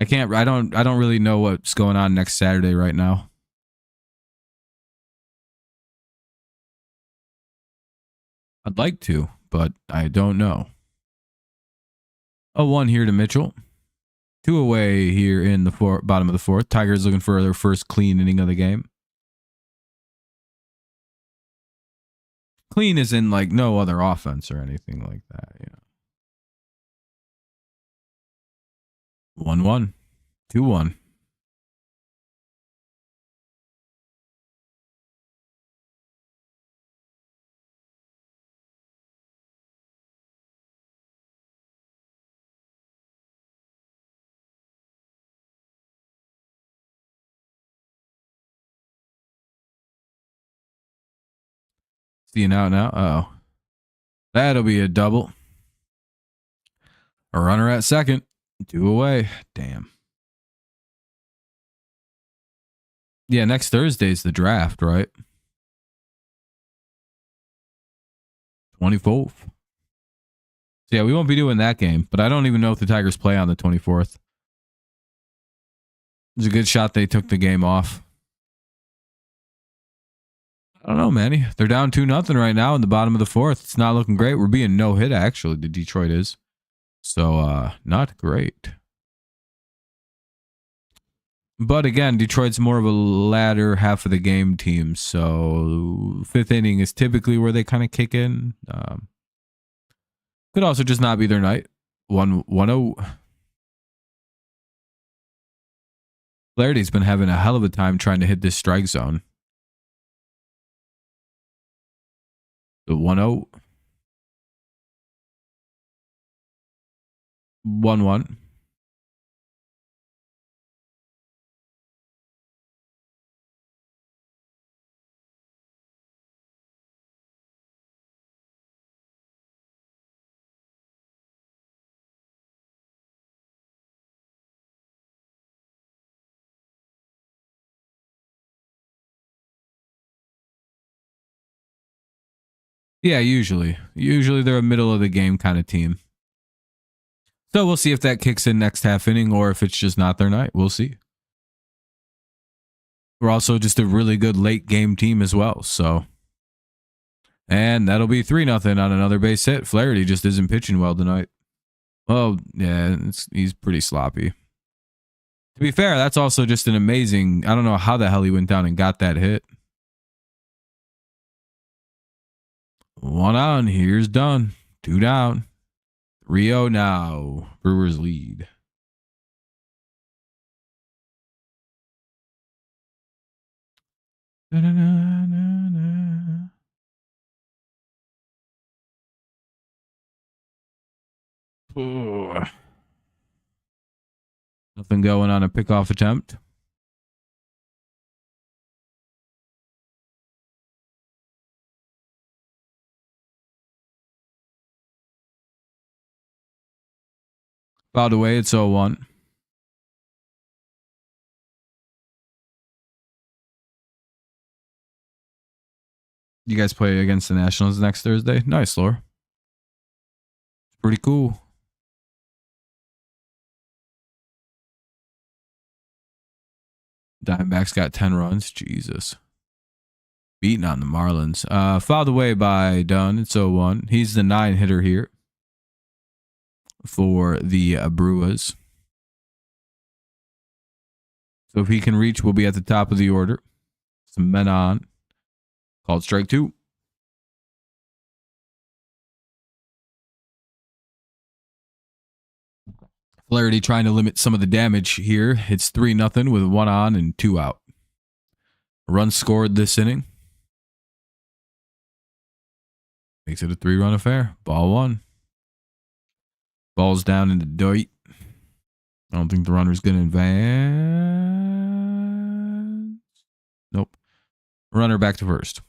I don't really know what's going on next Saturday right now. I'd like to, but I don't know. 0-1 here to Mitchell. 2 away here in the bottom of the fourth. Tigers looking for their first clean inning of the game. Clean is in like no other offense or anything like that. You know. 1-1. 2-1. See you out now. Uh-oh. That'll be a double. A runner at second. 2 away. Damn. Yeah, next Thursday's the draft, right? 24th. So yeah, we won't be doing that game, but I don't even know if the Tigers play on the 24th. It's a good shot they took the game off. I don't know, Manny. They're down 2-0 right now in the bottom of the fourth. It's not looking great. We're being no hit, actually. The Detroit is. So, not great. But again, Detroit's more of a latter half of the game team. So, fifth inning is typically where they kind of kick in. Could also just not be their night. 1-0. Flaherty's been having a hell of a time trying to hit this strike zone. The 1-0. 1-1. Yeah, usually. Usually they're a middle of the game kind of team. So we'll see if that kicks in next half inning or if it's just not their night. We'll see. We're also just a really good late game team as well. So, and that'll be 3-0 on another base hit. Flaherty just isn't pitching well tonight. Well, yeah, he's pretty sloppy. To be fair, that's also just an amazing. I don't know how the hell he went down and got that hit. 1 on. Here's done. 2 down. 3-0 now. Brewers lead. Nothing going on a pickoff attempt. By the way, it's 0-1. You guys play against the Nationals next Thursday? Nice, Laura. Pretty cool. Diamondbacks got 10 runs. Jesus. Beating on the Marlins. Fouled away by Dunn. It's 0-1. He's the 9 hitter here for the Brewers. So if he can reach, we'll be at the top of the order. Some men on. Called strike 2. Flaherty trying to limit some of the damage here. It's 3-0 with 1 on and 2 out. A run scored this inning. Makes it a 3-run affair. Ball 1. Ball's down in the dirt. I don't think the runner's going to advance. Nope. Runner back to first.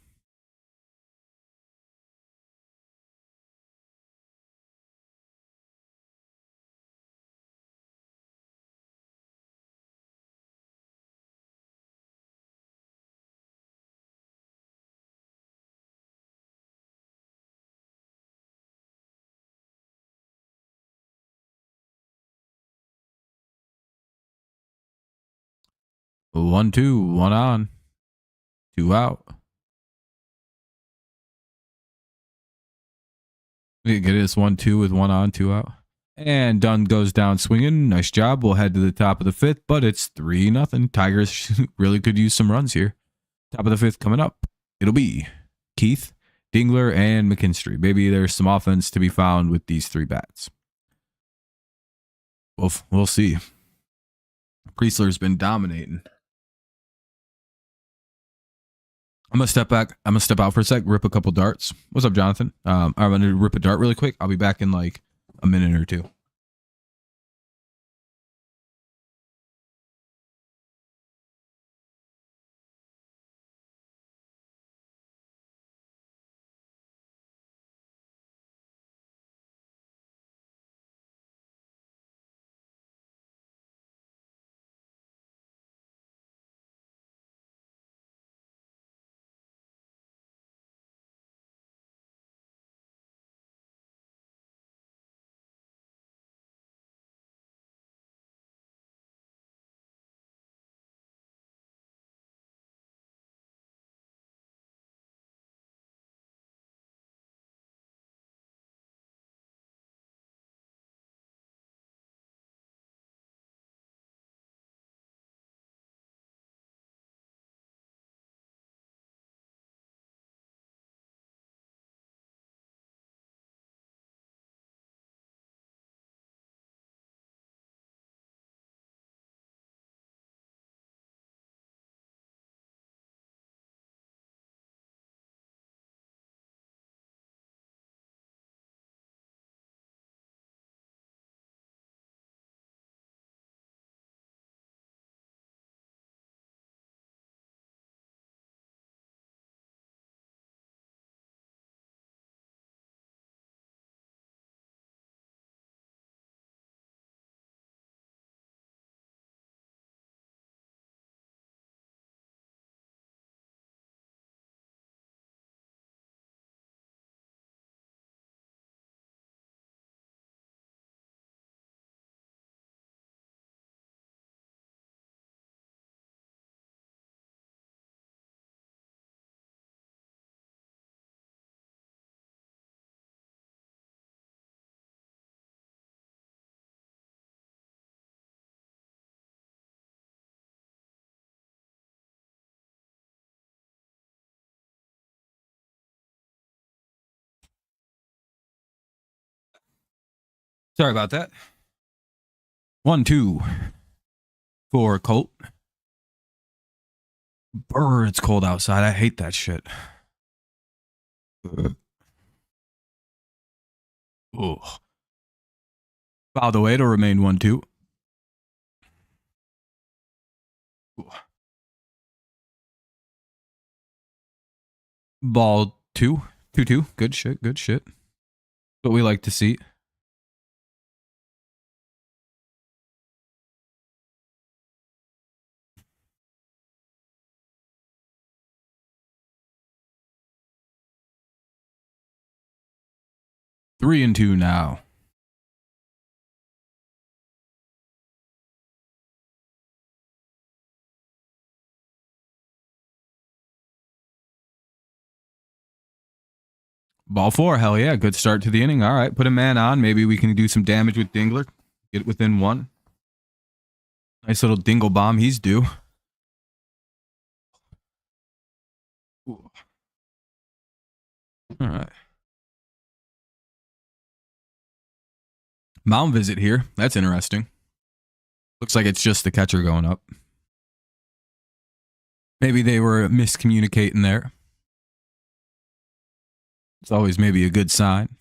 One, 2, 1 on, 2 out. We get this 1-2 with 1 on, 2 out. And Dunn goes down swinging. Nice job. We'll head to the top of the 5th, but it's 3-0. Tigers really could use some runs here. Top of the 5th coming up. It'll be Keith, Dingler, and McKinstry. Maybe there's some offense to be found with these 3 bats. We'll see. Priestler's been dominating. I'm gonna step back. I'm gonna step out for a sec, rip a couple darts. What's up, Jonathan? I'm gonna rip a dart really quick. I'll be back in like a minute or 2. Sorry about that. 1-2 for Colt. Brr, it's cold outside. I hate that shit. Oh. By the way, it'll remain 1-2. Ball 2. 2-2. Good shit. Good shit. What we like to see. Three and two now. Ball 4. Hell yeah. Good start to the inning. All right. Put a man on. Maybe we can do some damage with Dingler. Get it within 1. Nice little dingle bomb he's due. Ooh. All right. Mound visit here. That's interesting. Looks like it's just the catcher going up. Maybe they were miscommunicating there. It's always maybe a good sign.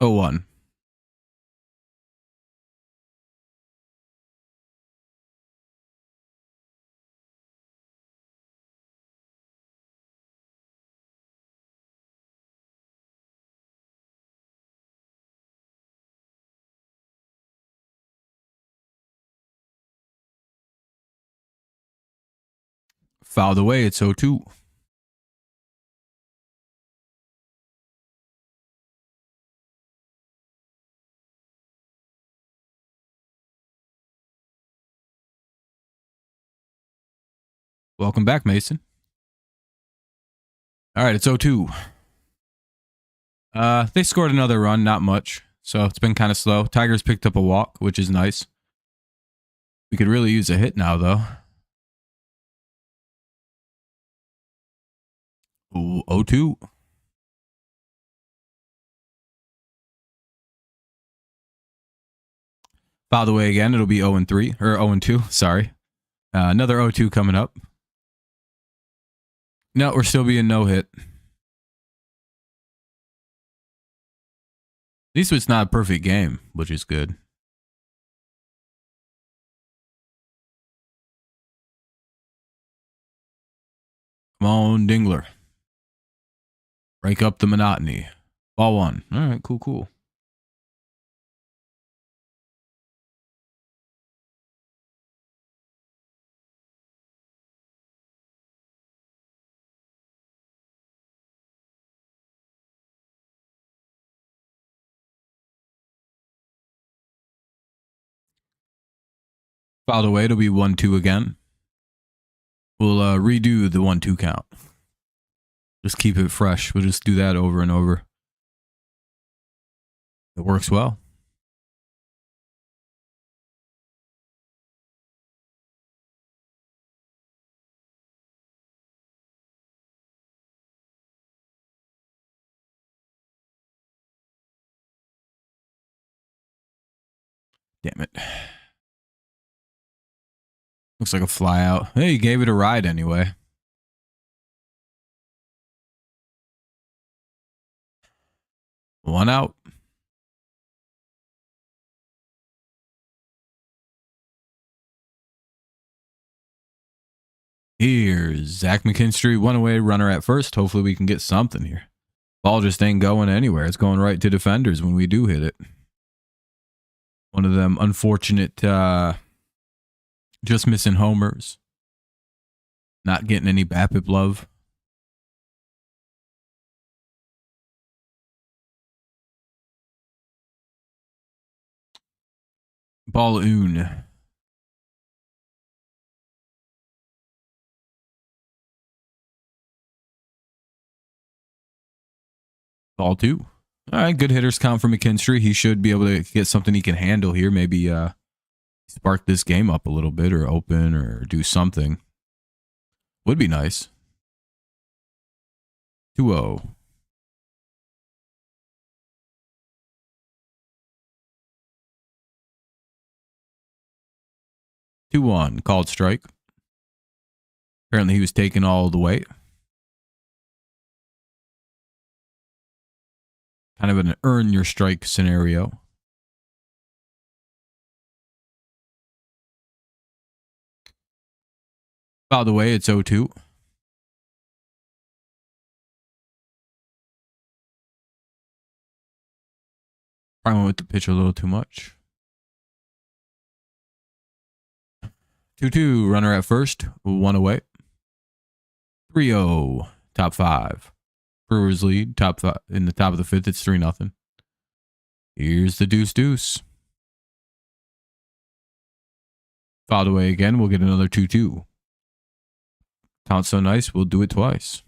Oh, 1. Fouled away. It's 0-2. Welcome back, Mason. All right, it's 0-2. They scored another run, not much. So it's been kind of slow. Tigers picked up a walk, which is nice. We could really use a hit now, though. Ooh, 0-2. Fouled away again. It'll be 0-3 or 0-2. Sorry. Another 0-2 coming up. No, we're still being no hit. At least it's not a perfect game, which is good. Come on, Dingler. Break up the monotony. Ball 1. All right, cool. Fouled away. It'll be 1-2 again. We'll redo the 1-2 count. Just keep it fresh. We'll just do that over and over. It works well. Damn it. Looks like a fly out. Hey, you gave it a ride anyway. One out. Here's Zach McKinstry, 1 away, runner at first. Hopefully we can get something here. Ball just ain't going anywhere. It's going right to defenders when we do hit it. One of them unfortunate, just missing homers. Not getting any BABIP love. Ball-oon. Ball 2. All right, good hitters count for McKinstry. He should be able to get something he can handle here. Maybe spark this game up a little bit or open or do something. Would be nice. 2-0. Two 2-1. Called strike. Apparently he was taking all the weight. Kind of an earn your strike scenario. By the way, it's 0-2. Probably went with the pitch a little too much. 2-2. Runner at first. 1 away. 3-0. Top 5. Brewers lead. Top 5. In the top of the 5th, it's 3-0. Here's the deuce. Fouled away again. We'll get another 2-2. Count so nice, we'll do it twice.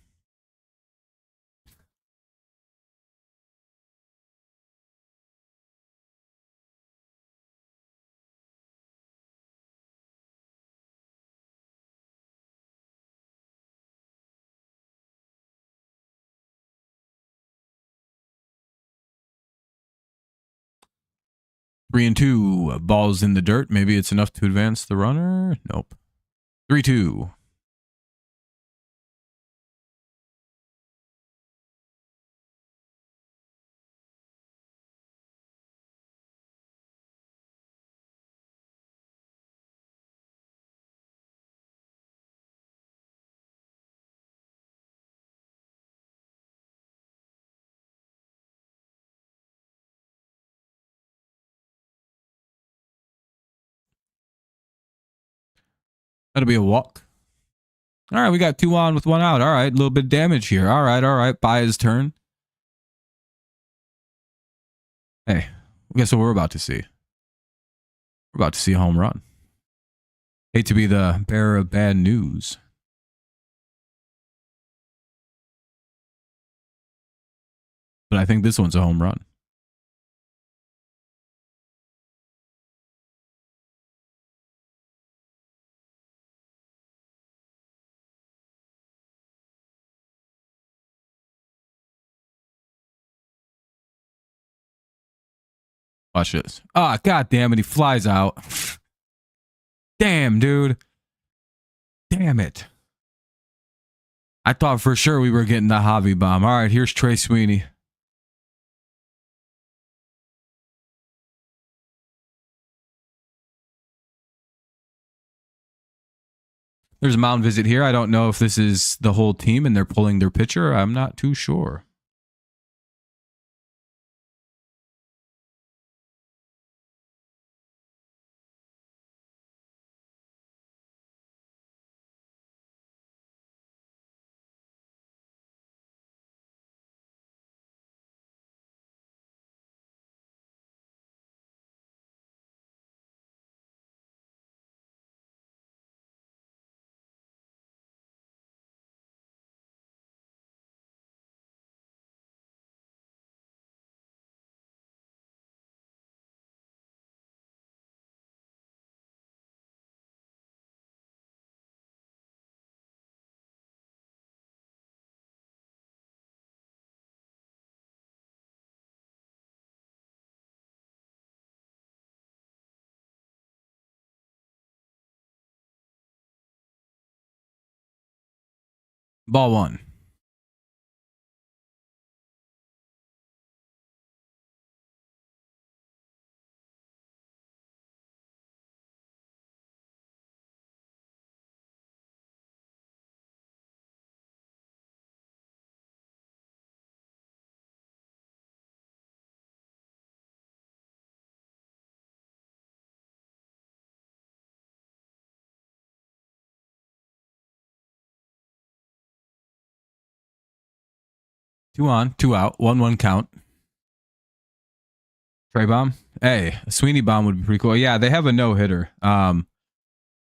Three and 2. Ball's in the dirt. Maybe it's enough to advance the runner. Nope. 3-2. That'll be a walk. All right, we got 2 on with 1 out. All right, a little bit of damage here. All right. By his turn. Hey, guess what we're about to see? We're about to see a home run. Hate to be the bearer of bad news. But I think this one's a home run. Watch this. Ah, god damn it, he flies out. Damn, dude. Damn it. I thought for sure we were getting the Javi bomb. All right, here's Trey Sweeney. There's a mound visit here. I don't know if this is the whole team and they're pulling their pitcher. I'm not too sure. Ball 1. Two on, 2 out, 1-1 count. Trey bomb. Hey, a Sweeney bomb would be pretty cool. Yeah, they have a no hitter. And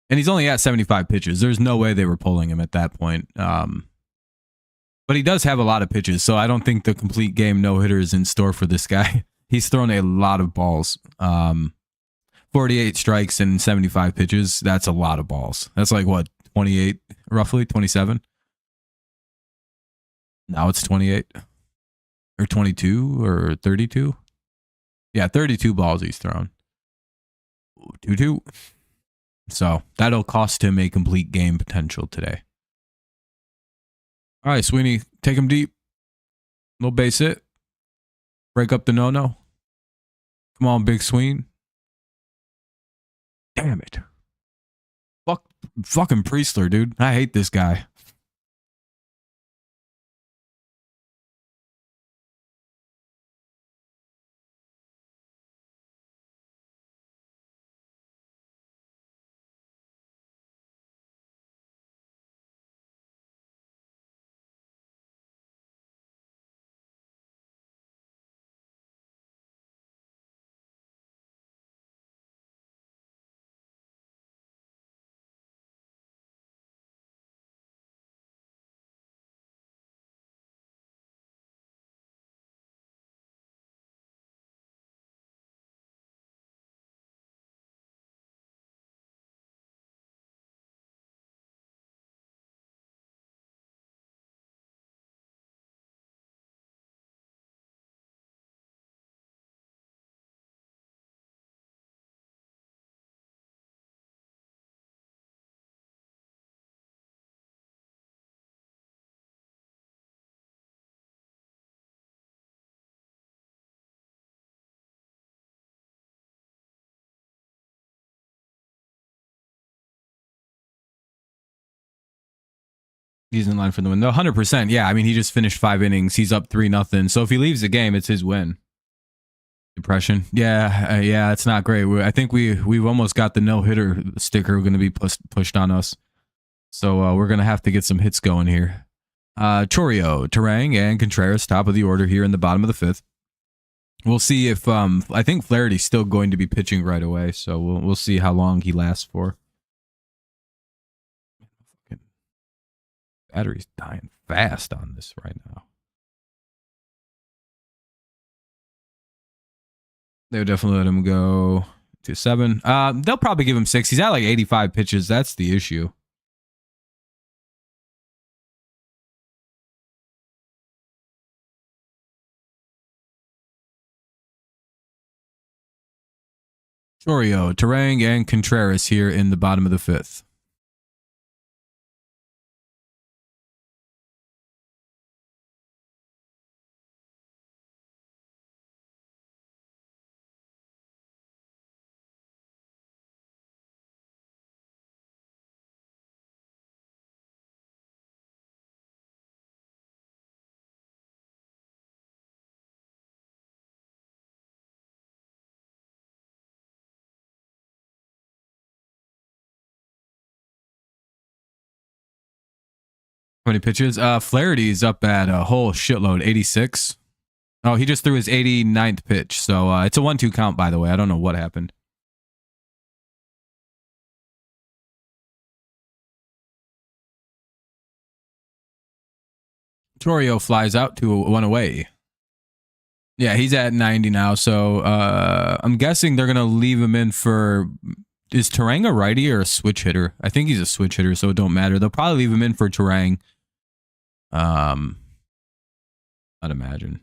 he's only at 75 pitches. There's no way they were pulling him at that point. But But he does have a lot of pitches, so I don't think the complete game no-hitter is in store for this guy. He's thrown a lot of balls. 48 strikes and 75 pitches. That's a lot of balls. That's like, what, 28, roughly? 27? Now it's 28. Or 22 or 32? Yeah, 32 balls he's thrown. 2-2. So that'll cost him a complete game potential today. All right, Sweeney, take him deep. Little base hit. Break up the no-no. Come on, Big Sween. Damn it. Fucking Priestler, dude. I hate this guy. He's in line for the win. No, 100%. Yeah, I mean, he just finished 5 innings. He's up 3-0. So if he leaves the game, it's his win. Depression. Yeah, it's not great. I think we've almost got the no-hitter sticker going to be pushed on us. So we're going to have to get some hits going here. Chorio, Terang, and Contreras, top of the order here in the bottom of the 5th. We'll see if I think Flaherty's still going to be pitching right away. So we'll see how long he lasts for. Battery's dying fast on this right now. They would definitely let him go to 7. They'll probably give him 6. He's at like 85 pitches. That's the issue. Chorio, Terang, and Contreras here in the bottom of the 5th. How many pitches? Flaherty's up at a whole shitload, 86. Oh, he just threw his 89th pitch. So it's a 1-2 count, by the way. I don't know what happened. Chorio flies out to 1 away. Yeah, he's at 90 now. So I'm guessing they're going to leave him in for... Is Terang a righty or a switch hitter? I think he's a switch hitter, so it don't matter. They'll probably leave him in for Terang. I'd imagine.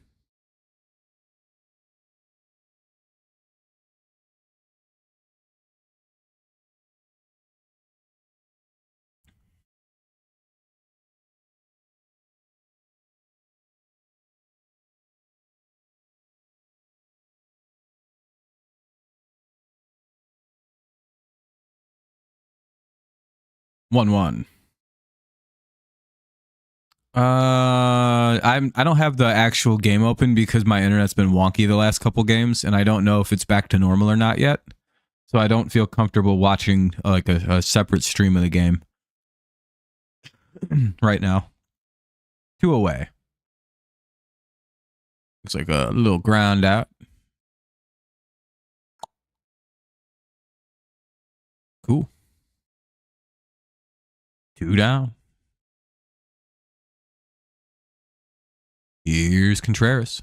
One. I don't have the actual game open because my internet's been wonky the last couple games, and I don't know if it's back to normal or not yet. So I don't feel comfortable watching like a separate stream of the game right now. 2 away. Looks like a little ground out. Cool. 2 down. Here's Contreras.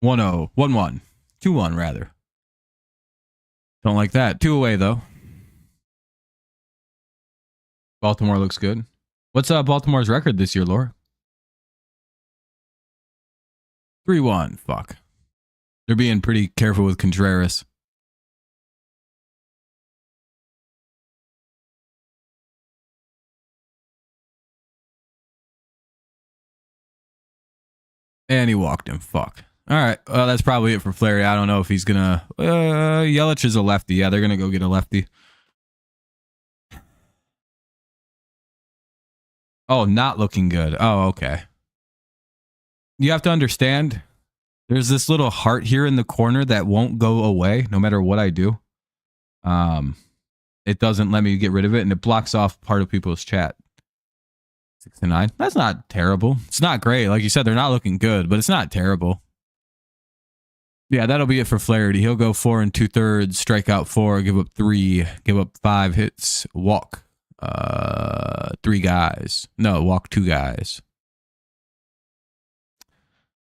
One 0 1-1. 2-1 rather. Don't like that. 2 away though. Baltimore looks good. What's Baltimore's record this year, Laura? 3-1. Fuck. They're being pretty careful with Contreras. And he walked him. Fuck. All right. Well, that's probably it for Flaherty. I don't know if he's going to... Yelich is a lefty. Yeah, they're going to go get a lefty. Oh, not looking good. Oh, okay. You have to understand, there's this little heart here in the corner that won't go away no matter what I do. It doesn't let me get rid of it, and it blocks off part of people's chat. 6-9. That's not terrible. It's not great. Like you said, they're not looking good, but it's not terrible. Yeah, that'll be it for Flaherty. He'll go 4 2/3, strike out 4, give up 3, give up 5 hits, walk 3 guys. No, walk 2 guys.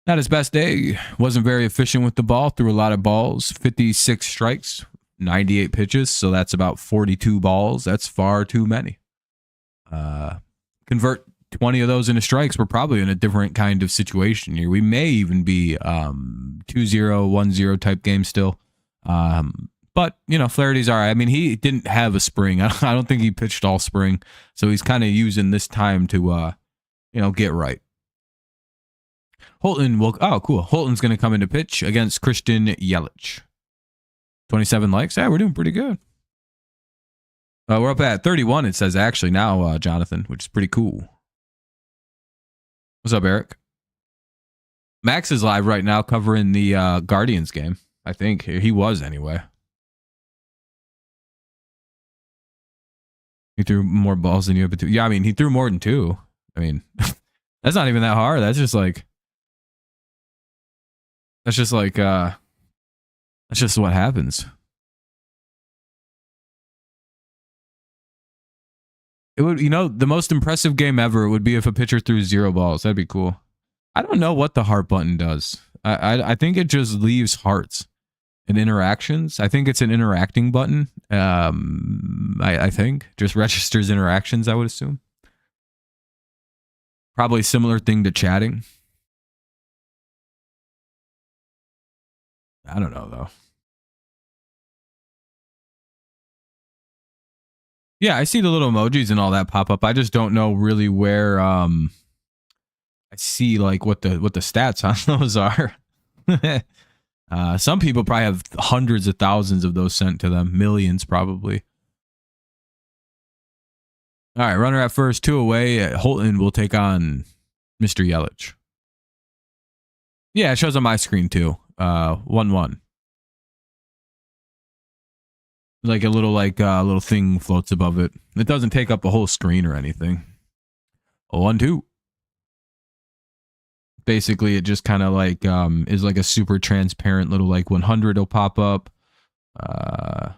Not his best day. Wasn't very efficient with the ball. Threw a lot of balls. 56 strikes, 98 pitches. So that's about 42 balls. That's far too many. Convert 20 of those into strikes. We're probably in a different kind of situation here. We may even be 2-0, 1-0 type game still. But, you know, Flaherty's all right. I mean, he didn't have a spring. I don't think he pitched all spring. So he's kind of using this time to, you know, get right. Holton will... Oh, cool. Holton's going to come into pitch against Christian Yelich. 27 likes. Yeah, we're doing pretty good. We're up at 31, it says, actually, now, Jonathan, which is pretty cool. What's up, Eric? Max is live right now covering the Guardians game. I think he was anyway. He threw more balls than you, but yeah, I mean, he threw more than 2. I mean, that's not even that hard. That's just what happens. It would, you know, the most impressive game ever would be if a pitcher threw 0 balls. That'd be cool. I don't know what the heart button does. I think it just leaves hearts and interactions. I think it's an interacting button. I think just registers interactions, I would assume. Probably similar thing to chatting. I don't know though. Yeah, I see the little emojis and all that pop up. I just don't know really where I see like what the stats on those are. Some people probably have hundreds of thousands of those sent to them, millions probably. All right, runner at first, 2 away. Holton will take on Mr. Yelich. Yeah, it shows on my screen too. 1-1. Like a little thing floats above it. It doesn't take up the whole screen or anything. 1-2. Basically, it just kind of like is like a super transparent little like 100 will pop up.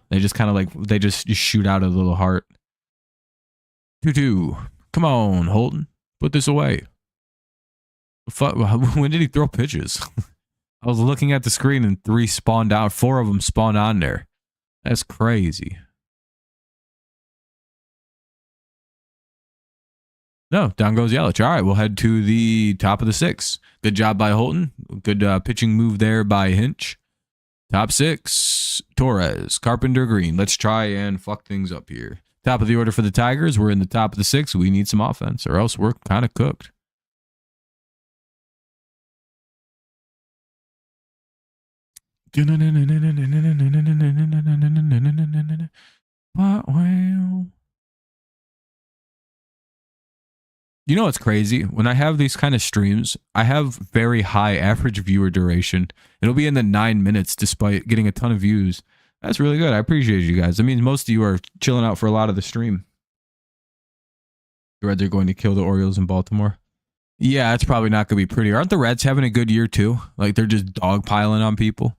They just kind of like they just shoot out a little heart. 2-2. Come on, Holton, put this away. When did he throw pitches? I was looking at the screen and 3 spawned out. 4 of them spawned on there. That's crazy. No, down goes Yelich. All right, we'll head to the top of the 6th. Good job by Holton. Good pitching move there by Hinch. Top 6, Torres, Carpenter, Green. Let's try and fuck things up here. Top of the order for the Tigers. We're in the top of the 6. We need some offense, or else we're kind of cooked. You know what's crazy? When I have these kind of streams, I have very high average viewer duration. It'll be in the 9 minutes despite getting a ton of views. That's really good. I appreciate you guys. That means most of you are chilling out for a lot of the stream. The Reds are going to kill the Orioles in Baltimore. Yeah, it's probably not going to be pretty. Aren't the Reds having a good year too? Like they're just dogpiling on people.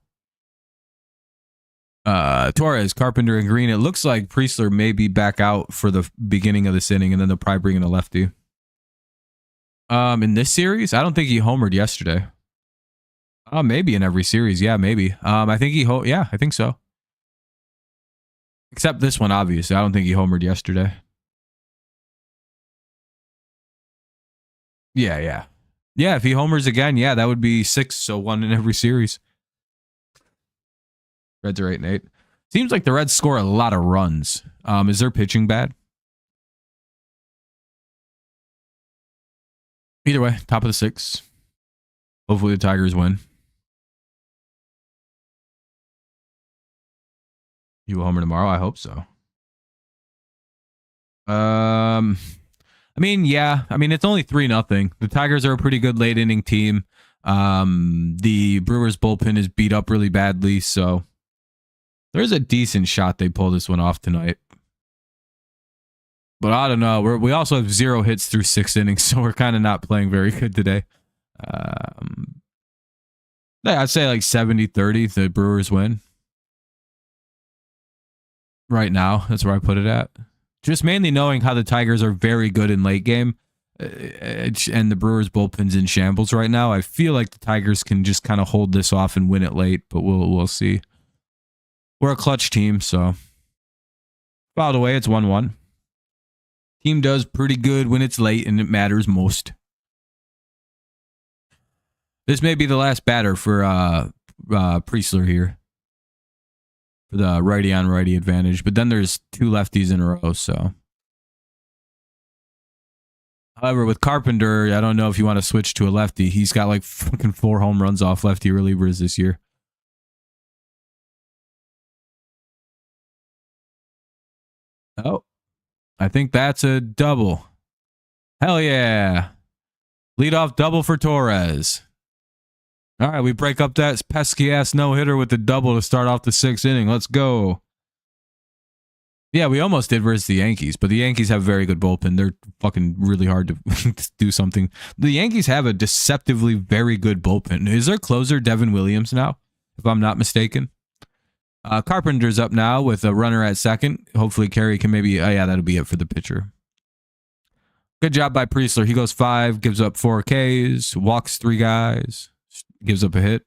Torres, Carpenter, and Green. It looks like Priestler may be back out for the beginning of this inning, and then they'll probably bring in a lefty. In this series, I don't think he homered yesterday. Maybe in every series. Yeah, maybe. I think yeah, I think so. Except this one, obviously. I don't think he homered yesterday. Yeah. Yeah, if he homers again, yeah, that would be 6, so 1 in every series. Reds are 8-8. Seems like the Reds score a lot of runs. Is their pitching bad? Either way, top of the 6. Hopefully the Tigers win. You will homer tomorrow? I hope so. I mean, yeah. I mean, it's only 3-0. The Tigers are a pretty good late inning team. The Brewers bullpen is beat up really badly, so there's a decent shot they pull this one off tonight. But I don't know. We also have 0 hits through 6 innings, so we're kind of not playing very good today. I'd say like 70-30, the Brewers win. Right now, that's where I put it at. Just mainly knowing how the Tigers are very good in late game, and the Brewers bullpen's in shambles right now. I feel like the Tigers can just kind of hold this off and win it late, but we'll see. We're a clutch team, so by the way, it's 1-1. Team does pretty good when it's late, and it matters most. This may be the last batter for Priestler here. For the righty on righty advantage, but then there's 2 lefties in a row, so. However, with Carpenter, I don't know if you want to switch to a lefty. He's got like fucking 4 home runs off lefty relievers this year. Oh, I think that's a double. Hell yeah. Leadoff double for Torres. All right, we break up that pesky ass no-hitter with the double to start off the 6th inning. Let's go. Yeah, we almost did versus the Yankees, but the Yankees have a very good bullpen. They're fucking really hard to do something. The Yankees have a deceptively very good bullpen. Is their closer Devin Williams now, if I'm not mistaken? Carpenter's up now with a runner at second. Hopefully Carey can maybe... Oh, yeah, that'll be it for the pitcher. Good job by Priestler. He goes 5, gives up 4 Ks, walks 3 guys. Gives up a hit.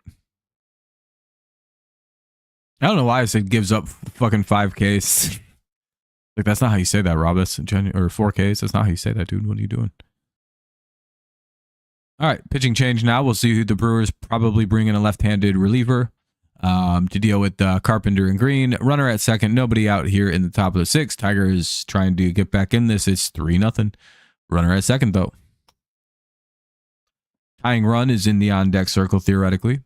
I don't know why I said gives up fucking 5 Ks. Like, that's not how you say that, Rob. That's or 4 Ks. That's not how you say that, dude. What are you doing? All right, pitching change now. We'll see who the Brewers probably bring in a left-handed reliever to deal with Carpenter and Green. Runner at second. Nobody out here in the top of the 6th. Tigers trying to get back in this. It's 3-0. Runner at second, though. Tying run is in the on-deck circle, theoretically.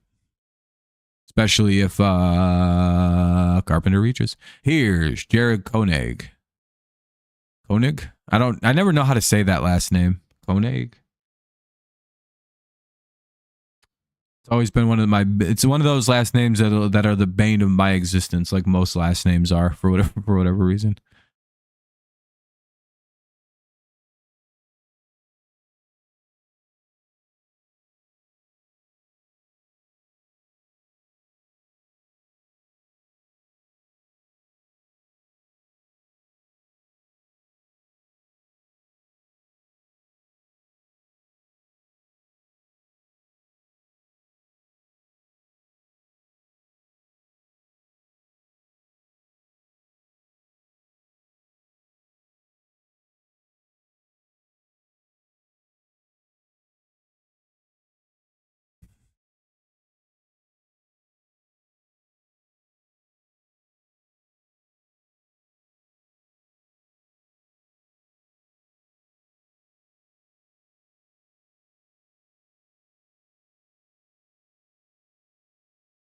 Especially if Carpenter reaches. Here's Jared Koenig. Koenig? I never know how to say that last name. Koenig? It's always been it's one of those last names that are the bane of my existence, like most last names are, for whatever reason.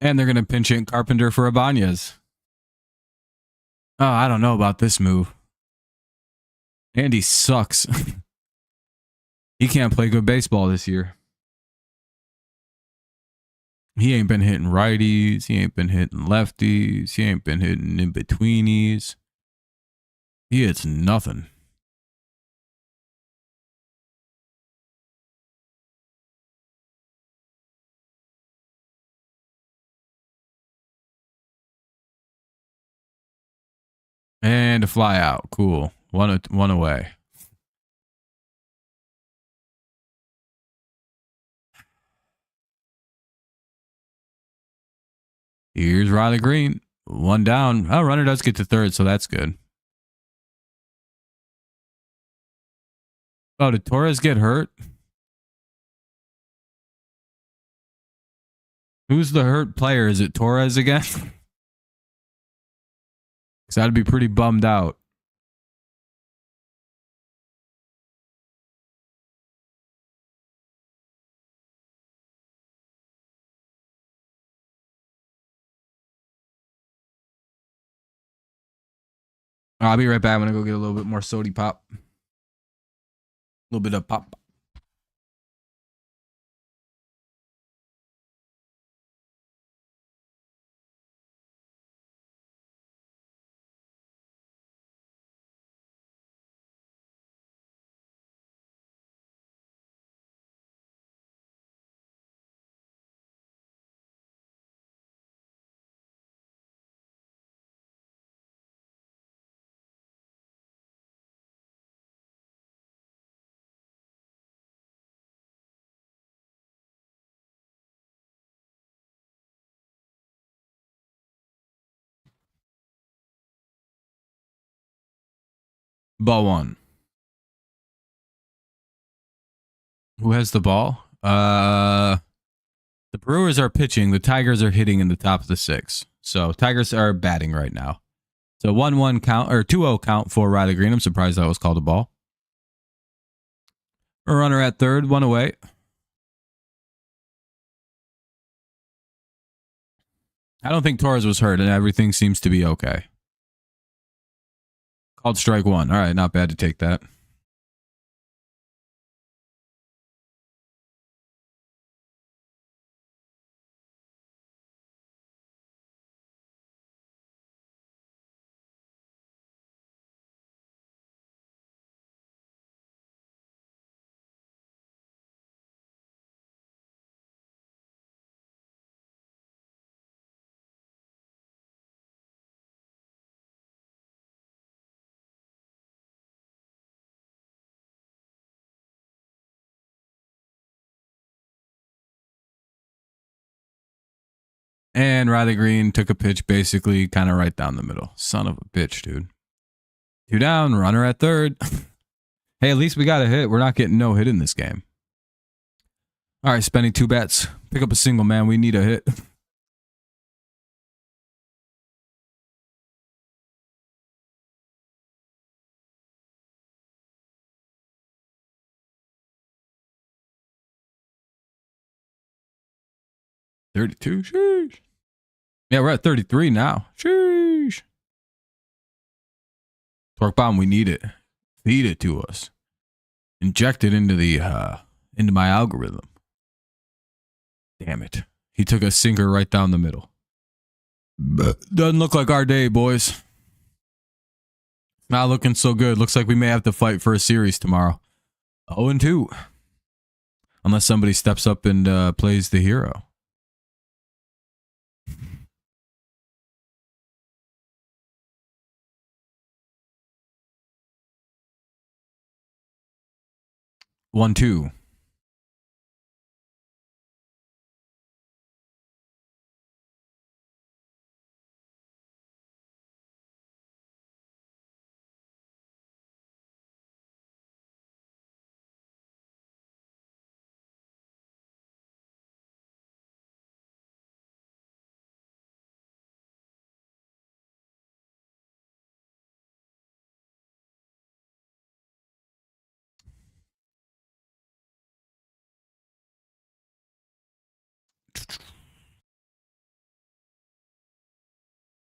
And they're going to pinch hit Carpenter for Ibanez. Oh, I don't know about this move. Andy sucks. He can't play good baseball this year. He ain't been hitting righties. He ain't been hitting lefties. He ain't been hitting in-betweenies. He hits nothing. And a fly out. Cool. One away. Here's Riley Green. One down. Oh, runner does get to third, so that's good. Oh, did Torres get hurt? Who's the hurt player? Is it Torres again? Because I'd be pretty bummed out. I'll be right back. I'm going to go get a little bit more sody pop. A little bit of pop. Ball one. Who has the ball? The Brewers are pitching. The Tigers are hitting in the top of the six. So Tigers are batting right now. So 1-1 count or 2-0 count for Riley Green. I'm surprised that was called a ball. A runner at third, one away. I don't think Torres was hurt, and everything seems to be okay. Called strike one. All right, not bad to take that. And Riley Green took a pitch basically kind of right down the middle. Son of a bitch, dude. Two down, runner at third. Hey, at least we got a hit. We're not getting no hit in this game. All right, spending two bets. Pick up a single, man. We need a hit. $32. Sheesh. Yeah, we're at 33 now. Sheesh. Torque bomb, we need it. Feed it to us. Inject it into into my algorithm. Damn it. He took a sinker right down the middle. Doesn't look like our day, boys. Not looking so good. Looks like we may have to fight for a series tomorrow. 0-2. Unless somebody steps up and plays the hero. One, two.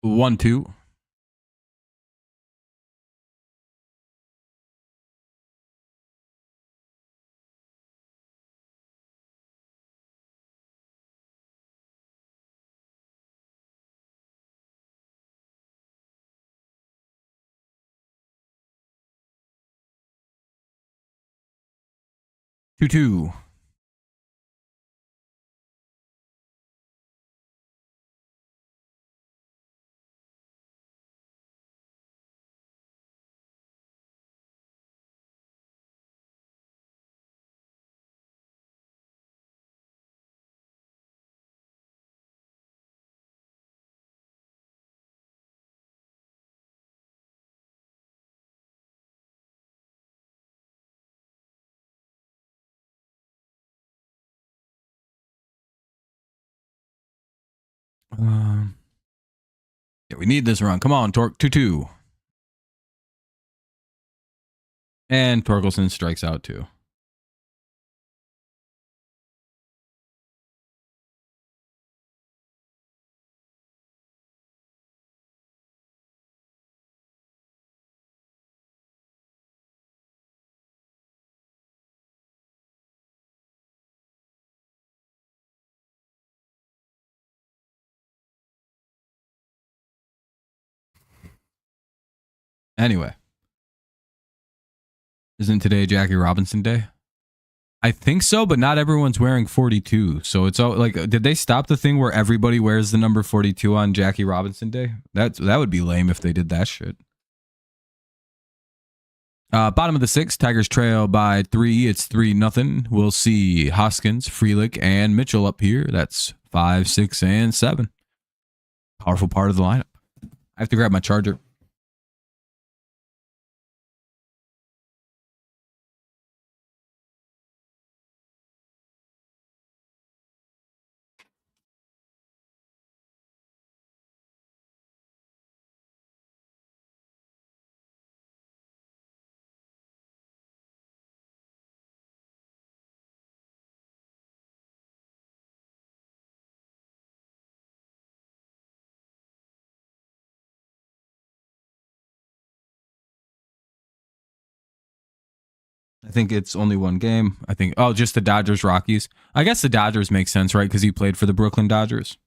1-2. Two two. Yeah, we need this run. Come on, Torque. 2-2. And Torkelson strikes out too. Anyway, isn't today Jackie Robinson Day? I think so, but not everyone's wearing 42. So it's all like, did they stop the thing where everybody wears the number 42 on Jackie Robinson Day? That would be lame if they did that shit. Bottom of the sixth, Tigers trail by 3. It's 3-0. We'll see Hoskins, Frelick, and Mitchell up here. That's 5, 6, and 7. Powerful part of the lineup. I have to grab my charger. I think it's only one game. I think, just the Dodgers Rockies. I guess the Dodgers make sense, right? Because he played for the Brooklyn Dodgers.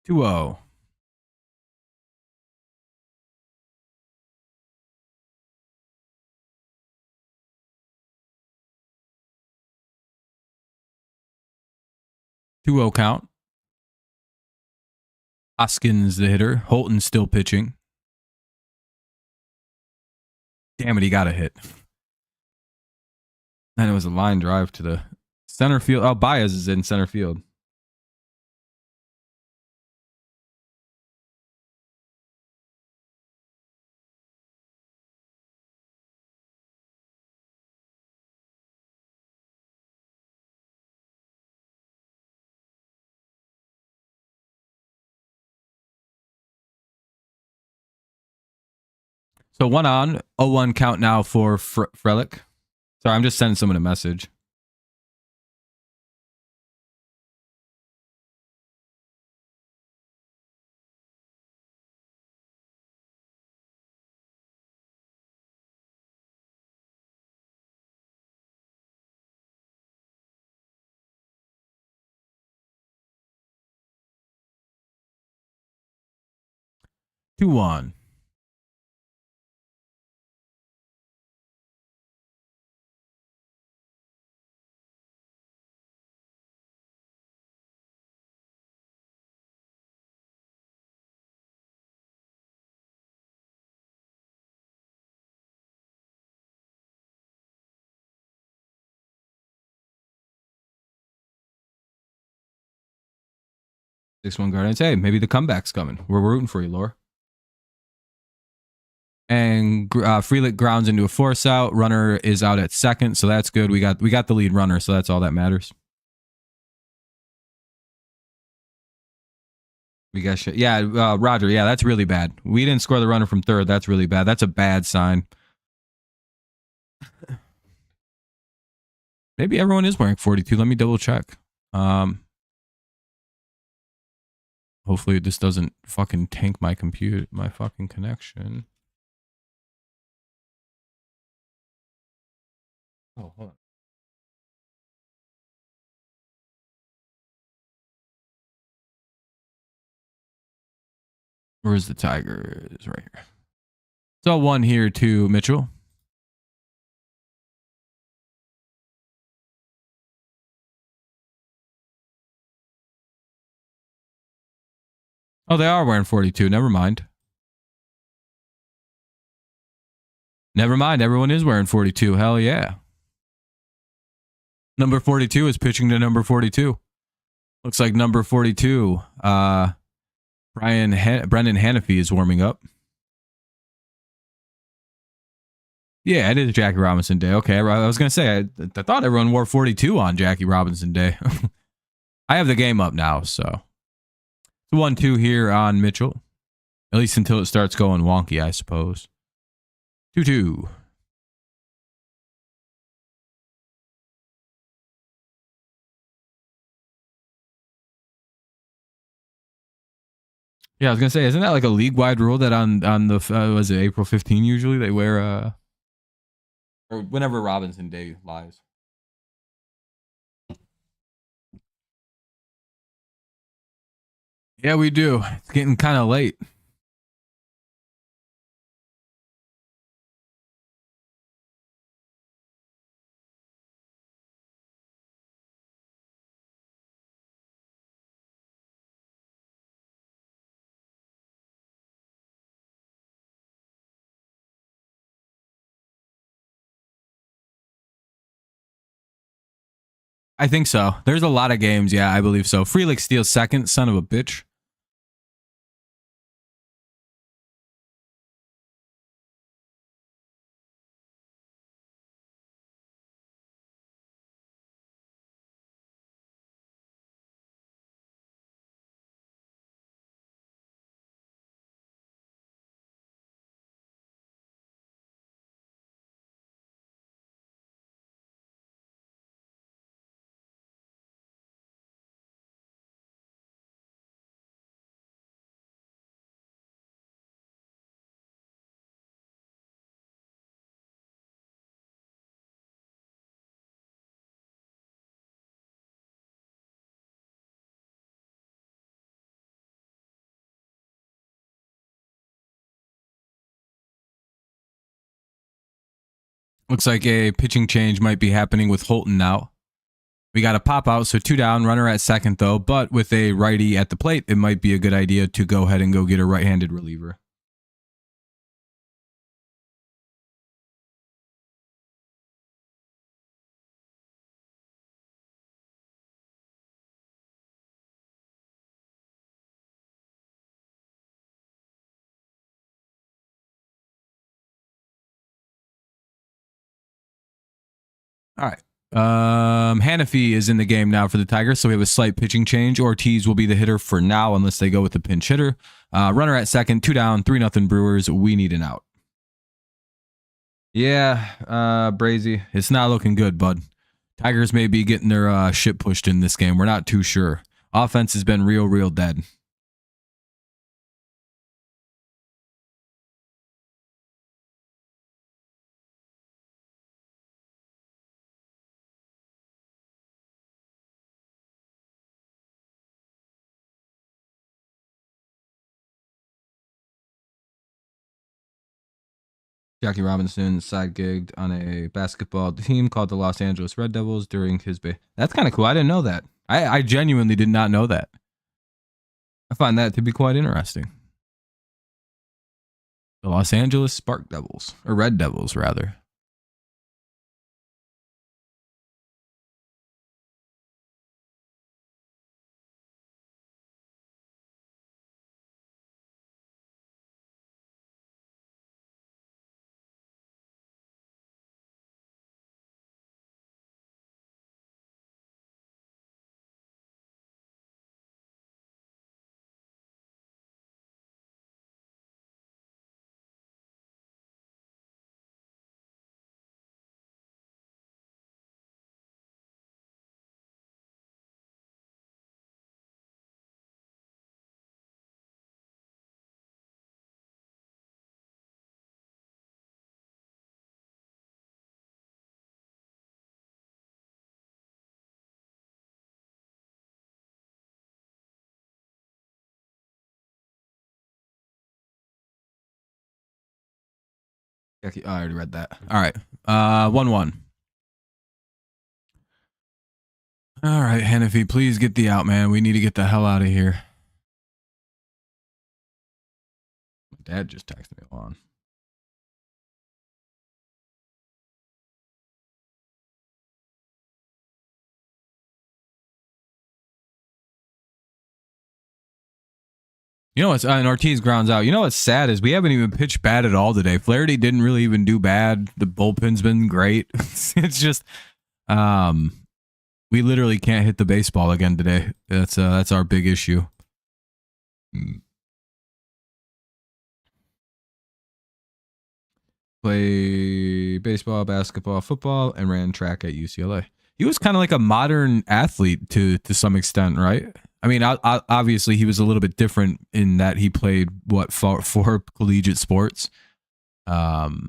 Two zero. Two zero count. Hoskins the hitter. Holton still pitching. Damn it, he got a hit. And it was a line drive to the center field. Oh, Baez is in center field. So 1 on, 0-1 count now for Frelick. Sorry, I'm just sending someone a message. Two one. 6-1 Guardians. Hey, maybe the comeback's coming. We're rooting for you, Laura. And Frelick grounds into a force out. Runner is out at second, so that's good. We got the lead runner, so that's all that matters. We got shit. Yeah, Roger. Yeah, that's really bad. We didn't score the runner from third. That's really bad. That's a bad sign. Maybe everyone is wearing 42. Let me double check. Hopefully this doesn't fucking tank my fucking connection. Oh, hold on. Where's the Tigers? Right here. So 1 here to Mitchell. Oh, they are wearing 42. Never mind. Never mind. Everyone is wearing 42. Hell yeah. Number 42 is pitching to number 42. Looks like number 42, Brendan Hannafy is warming up. Yeah, it is Jackie Robinson Day. Okay, I was going to say, I thought everyone wore 42 on Jackie Robinson Day. I have the game up now, so. It's 1-2 here on Mitchell. At least until it starts going wonky, I suppose. 2-2. Yeah, I was gonna say, isn't that like a league-wide rule that on the was it April 15 usually they wear or whenever Robinson Day lies. Yeah, we do. It's getting kind of late. I think so. There's a lot of games. Yeah, I believe so. Frelick steals second. Son of a bitch. Looks like a pitching change might be happening with Holton now. We got a pop out, so 2 down, runner at second though, but with a righty at the plate, it might be a good idea to go ahead and go get a right-handed reliever. All right. Hannafy is in the game now for the Tigers, so we have a slight pitching change. Ortiz will be the hitter for now, unless they go with the pinch hitter. Runner at second, 2 down, 3-0 Brewers. We need an out. Yeah, Brazy, it's not looking good, bud. Tigers may be getting their shit pushed in this game. We're not too sure. Offense has been real dead. Jackie Robinson side gigged on a basketball team called the Los Angeles Red Devils during his That's kind of cool. I didn't know that. I genuinely did not know that. I find that to be quite interesting. The Los Angeles Spark Devils, or Red Devils, rather. I already read that. All right. 1-1. All right, Hennessy, please get the out, man. We need to get the hell out of here. My dad just texted me on. You know what's and Ortiz grounds out. You know what's sad is we haven't even pitched bad at all today. Flaherty didn't really even do bad. The bullpen's been great. It's just we literally can't hit the baseball again today. That's our big issue. Play baseball, basketball, football, and ran track at UCLA. He was kind of like a modern athlete to some extent, right? I mean, obviously he was a little bit different in that he played for collegiate sports. But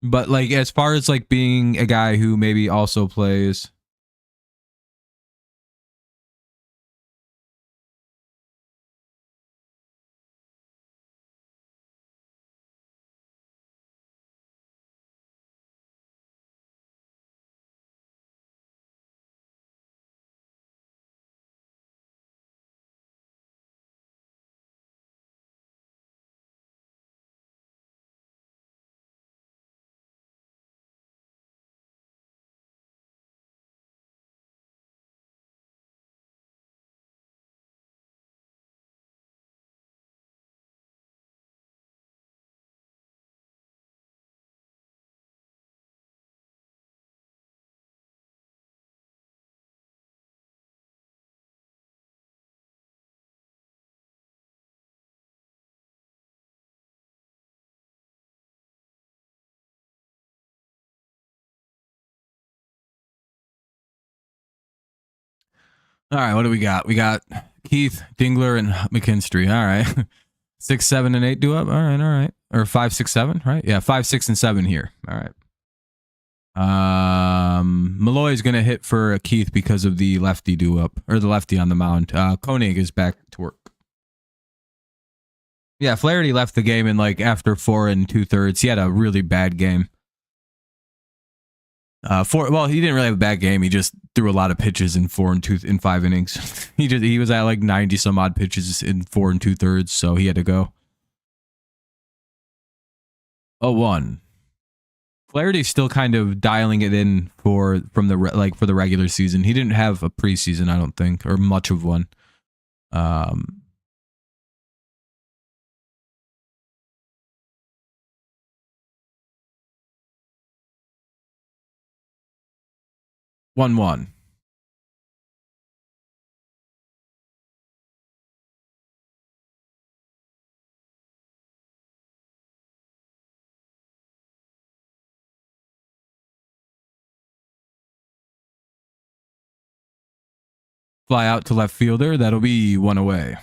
like as far as like being a guy who maybe also plays. All right, what do we got? We got Keith, Dingler, and McKinstry. All right. 6, 7, and 8 do up. All right. Or 5, 6, 7, right? Yeah, 5, 6, and 7 here. All right. Malloy is gonna hit for Keith because of the lefty do up or the lefty on the mound. Koenig is back to work. Yeah, Flaherty left the game in like after 4 2/3. He had a really bad game. Well, he didn't really have a bad game. He just threw a lot of pitches in 5 innings. he was at like 90 some odd pitches in 4 2/3, so he had to go. 0-1. Flaherty's still kind of dialing it in for the regular season. He didn't have a preseason, I don't think, or much of one. 1-1. Fly out to left fielder. That'll be 1 away.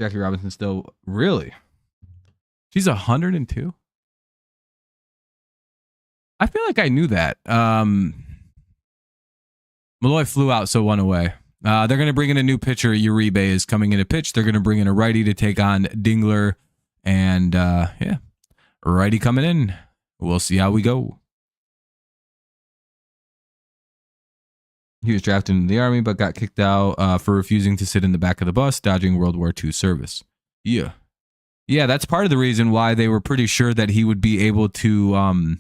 Jackie Robinson still really. She's 102. I feel like I knew that. Malloy flew out, so 1 away. They're going to bring in a new pitcher. Uribe is coming in to pitch. They're going to bring in a righty to take on Dingler. And yeah, righty coming in. We'll see how we go. He was drafted in the Army, but got kicked out for refusing to sit in the back of the bus, dodging World War II service. Yeah. Yeah, that's part of the reason why they were pretty sure that he would be able to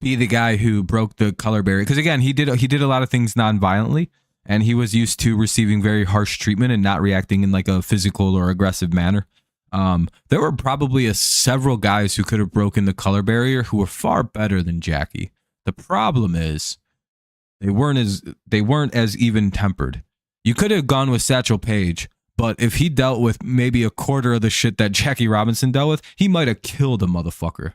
be the guy who broke the color barrier. Because again, he did a lot of things non-violently, and he was used to receiving very harsh treatment and not reacting in like a physical or aggressive manner. There were probably several guys who could have broken the color barrier who were far better than Jackie. The problem is they weren't as even tempered. You could have gone with Satchel Paige, but if he dealt with maybe a quarter of the shit that Jackie Robinson dealt with, he might have killed a motherfucker.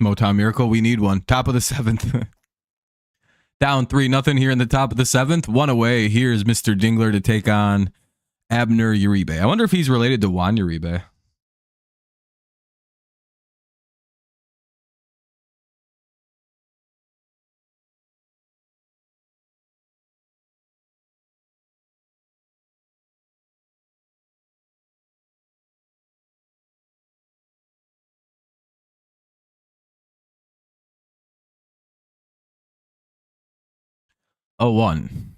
Motown Miracle, we need one. Top of the 7th. Down 3-0 here in the top of the 7th. One away. Here's Mr. Dingler to take on Abner Uribe. I wonder if he's related to Juan Uribe. Oh, 1.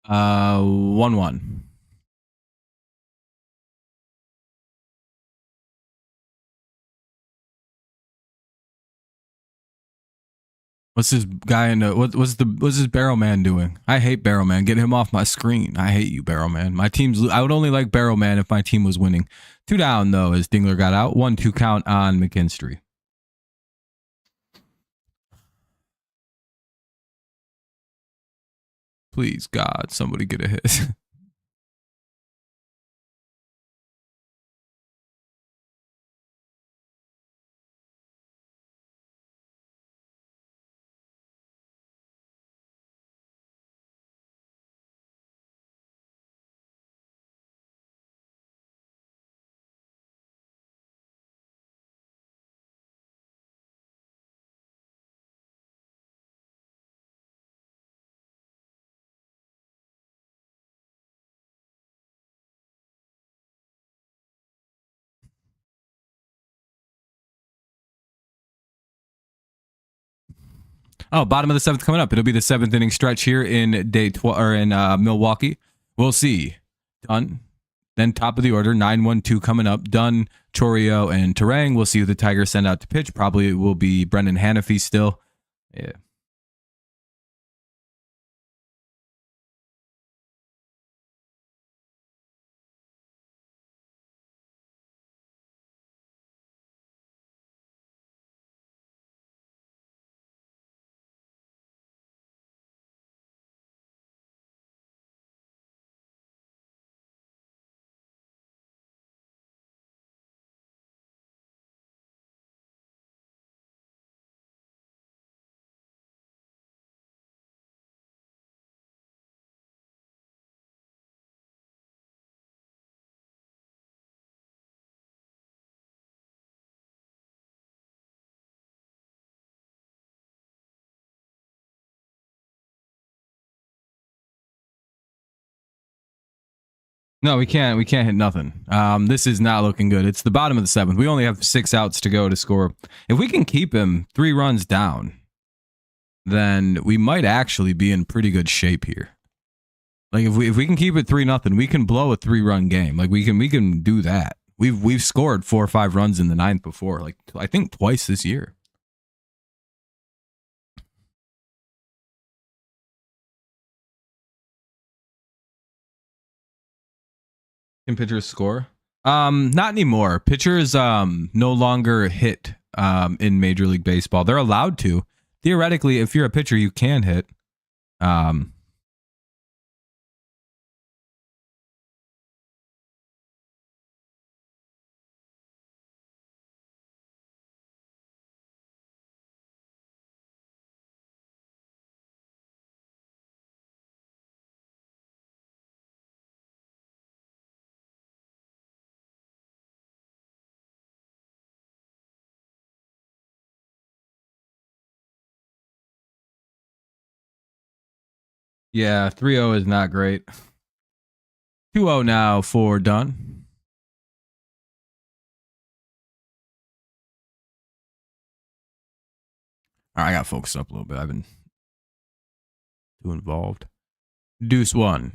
Uh, 1-1. What's this guy in the what's this Barrow Man doing? I hate Barrow Man. Get him off my screen. I hate you, Barrow Man. My team's I would only like Barrow Man if my team was winning. 2 down though as Dingler got out. 1-2 count on McKinstry. Please God, somebody get a hit. Oh, bottom of the 7th coming up. It'll be the 7th inning stretch here in Milwaukee. We'll see. Dunn. Then top of the order, 9-1-2 coming up. Dunn, Chorio, and Terang. We'll see who the Tigers send out to pitch. Probably it will be Brendan Hanafy still. Yeah. No, we can't. We can't hit nothing. This is not looking good. It's the bottom of the 7th. We only have 6 outs to go to score. If we can keep him 3 runs down, then we might actually be in pretty good shape here. Like if we can keep it 3-0, we can blow a 3-run game. Like we can do that. We've scored 4 or 5 runs in the 9th before. Like I think twice this year. Can pitchers score? Not anymore. Pitchers no longer hit in Major League Baseball. They're allowed to. Theoretically, if you're a pitcher, you can hit. Yeah, 3-0 is not great. 2-0 now for Dunn. All right, I got focused up a little bit. I've been too involved. Deuce 1.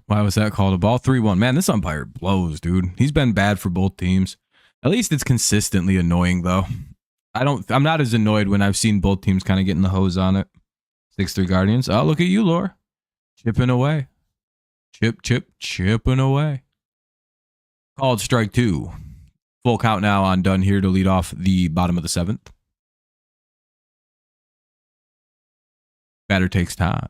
Why was that called a ball? 3-1. Man, this umpire blows, dude. He's been bad for both teams. At least it's consistently annoying, though. I'm not as annoyed when I've seen both teams kind of getting the hose on it. 6-3 Guardians. Oh, look at you, Lore. Chipping away. Chipping away. Called strike 2. Full count now on Dunn here to lead off the bottom of the 7th. Batter takes time.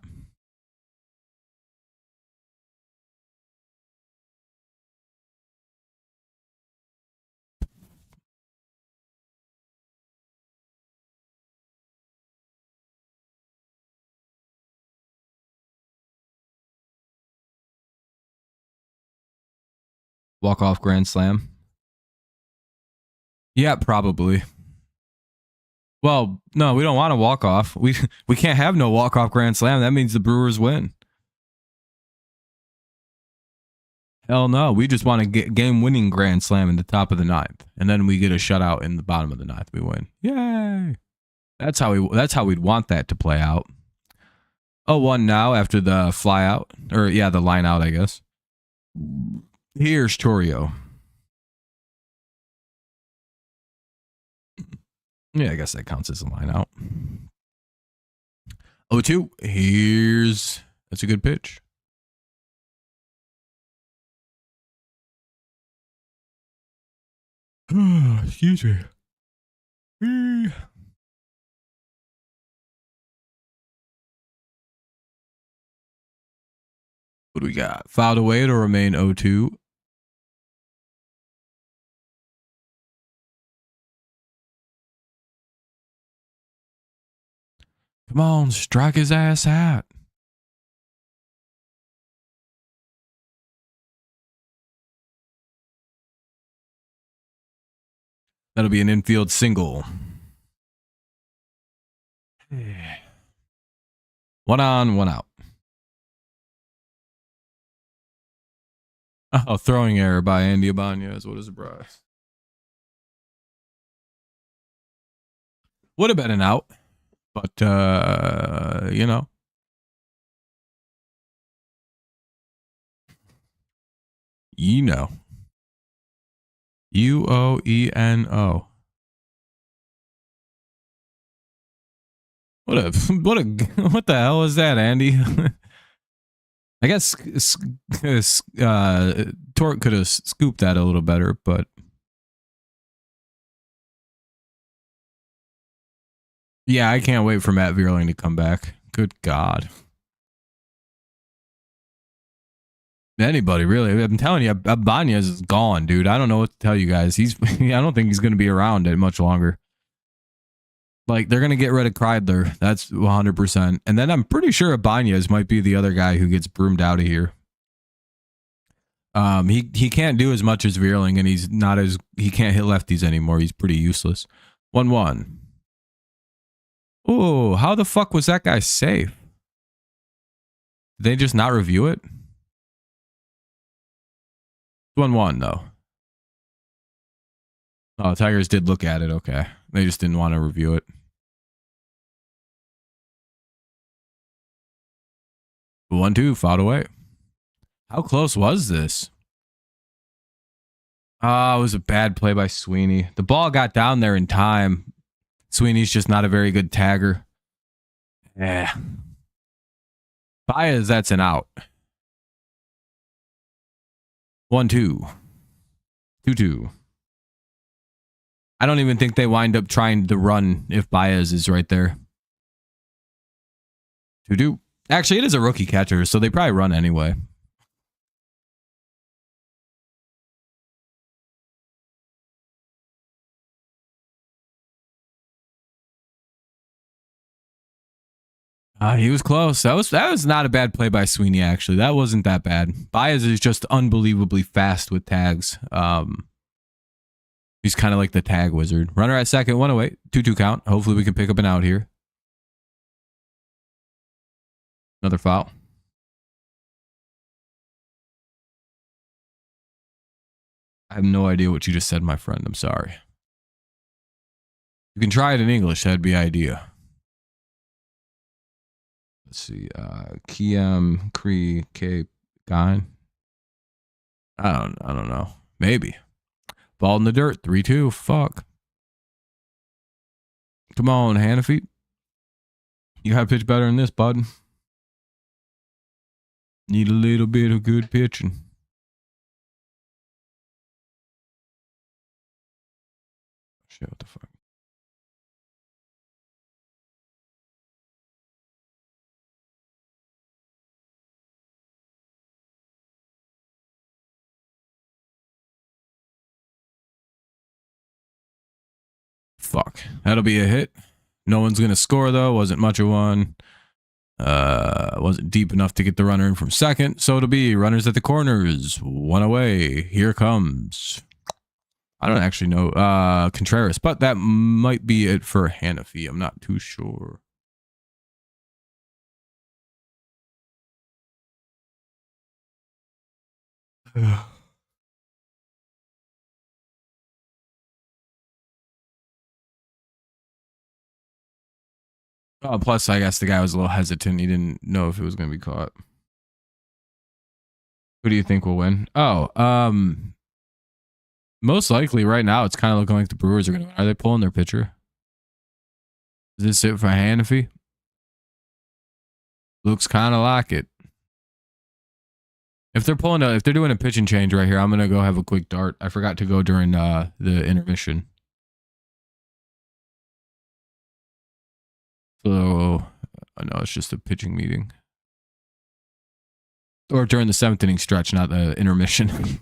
Walk-off grand slam. Yeah, probably. Well, no, we don't want to walk off. We can't have no walk-off grand slam. That means the Brewers win. Hell no. We just want to get game-winning grand slam in the top of the 9th. And then we get a shutout in the bottom of the 9th. We win. Yay. That's how we'd want that to play out. 0-1 now after the fly out. Or yeah, the line out, I guess. Here's Torio. Yeah, I guess that counts as a line out. 0-2. That's a good pitch. Excuse me. What do we got? Fouled away to remain 0-2. Come on, strike his ass out. That'll be an infield single. 1 on, 1 out. Oh, throwing error by Andy Ibanez. What a surprise. Would have been an out, but, you know. UOENO. What the hell is that, Andy? I guess Torque could have scooped that a little better, but yeah, I can't wait for Matt Vierling to come back. Good God. Anybody, really. I'm telling you, Ibanez is gone, dude. I don't know what to tell you guys. I don't think he's going to be around it much longer. Like, they're going to get rid of Kreidler. That's 100%. And then I'm pretty sure Ibanez might be the other guy who gets broomed out of here. He can't do as much as Vierling, and he can't hit lefties anymore. He's pretty useless. 1-1. Oh, how the fuck was that guy safe? Did they just not review it? 1-1 though. Oh, Tigers did look at it. Okay. They just didn't want to review it. 1-2, fouled away. How close was this? Oh, it was a bad play by Sweeney. The ball got down there in time. Sweeney's just not a very good tagger. Yeah. Baez, that's an out. 1-2. 2-2. I don't even think they wind up trying to run if Baez is right there. 2-2. Actually, it is a rookie catcher, so they probably run anyway. He was close. That was not a bad play by Sweeney, actually. That wasn't that bad. Baez is just unbelievably fast with tags. He's kind of like the tag wizard. Runner at second, 1 away. 2-2 count. Hopefully we can pick up an out here. Another foul. I have no idea what you just said, my friend. I'm sorry. You can try it in English. That'd be idea. Let's see. Kiem, Cree, Cape, Gine. I don't know. Maybe. Ball in the dirt. 3-2. Fuck. Come on, Hannafy. You gotta pitch better than this, bud. Need a little bit of good pitching. Shit, what the fuck? Fuck. That'll be a hit. No one's gonna score though. Wasn't much of one. Wasn't deep enough to get the runner in from second. So it'll be runners at the corners. 1 away. Here comes. I don't actually know Contreras, but that might be it for Hannafy. I'm not too sure. Oh, plus, I guess the guy was a little hesitant. He didn't know if it was going to be caught. Who do you think will win? Oh, most likely right now it's kind of looking like the Brewers are going to win. Are they pulling their pitcher? Is this it for Hannafy? Looks kind of like it. If they're doing a pitching change right here, I'm going to go have a quick dart. I forgot to go during the intermission. So, I know it's just a pitching meeting. Or during the 7th inning stretch, not the intermission.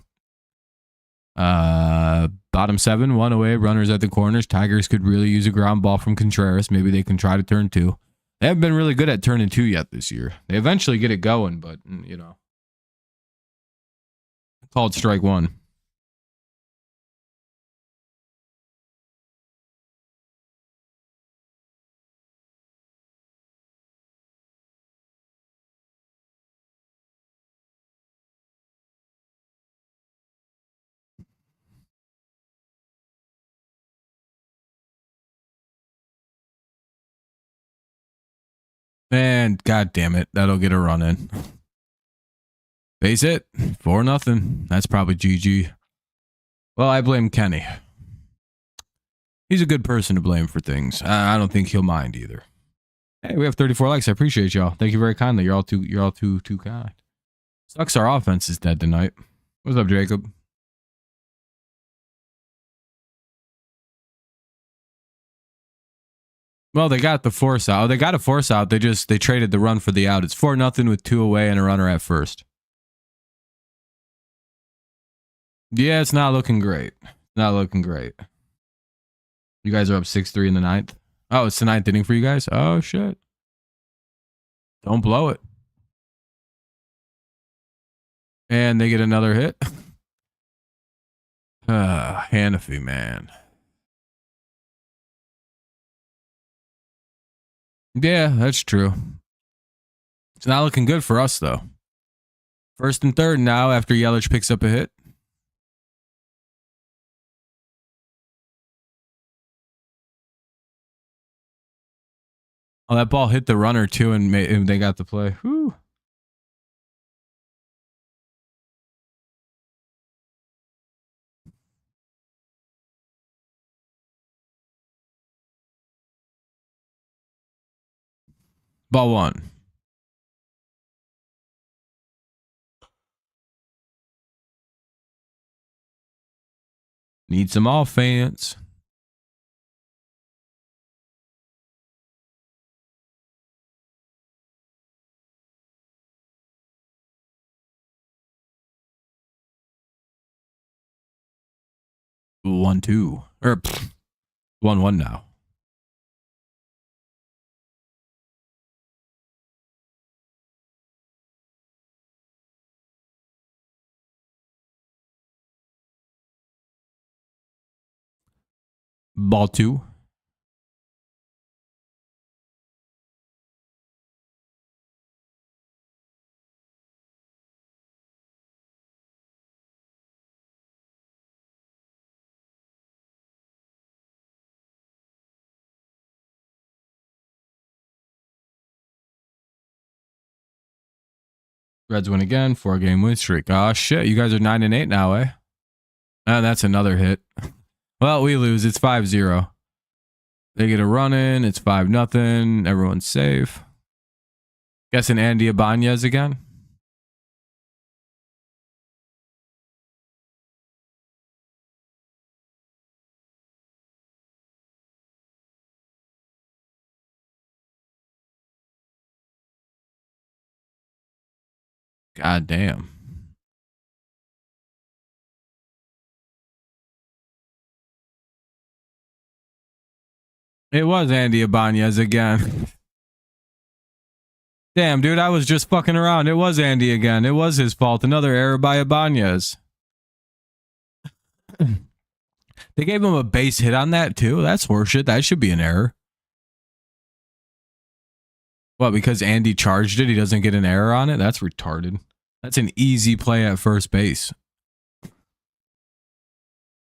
Bottom 7, 1 away, runners at the corners. Tigers could really use a ground ball from Contreras. Maybe they can try to turn 2. They haven't been really good at turning 2 yet this year. They eventually get it going, but, you know. Called strike 1. Man, god damn it. That'll get a run in. Base hit. 4-0. That's probably GG. Well, I blame Kenny. He's a good person to blame for things. I don't think he'll mind either. Hey, we have 34 likes. I appreciate y'all. Thank you very kindly. You're all too kind. Sucks our offense is dead tonight. What's up, Jacob? Well, they got the force out. They got a force out. They traded the run for the out. It's 4-0 with 2 away and a runner at first. Yeah, it's not looking great. Not looking great. You guys are up 6-3 in the 9th. Oh, it's the 9th inning for you guys? Oh, shit. Don't blow it. And they get another hit. Hannafy, man. Yeah, that's true. It's not looking good for us, though. 1st and 3rd now after Yelich picks up a hit. Oh, that ball hit the runner too, and they got the play. Whew. Ball one. Need some offense. One, two. Or 1-1 now. Ball two. Reds win again. 4-game win streak. Oh, shit. You guys are 9-8 now, eh? And that's another hit. Well, we lose. It's 5-0. They get a run in. It's 5-0. Everyone's safe. Guessing Andy Ibanez again. God damn. It was Andy Ibanez again. Damn, dude, I was just fucking around. It was Andy again. It was his fault. Another error by Ibanez. They gave him a base hit on that, too. That's horseshit. That should be an error. What, because Andy charged it, he doesn't get an error on it? That's retarded. That's an easy play at first base.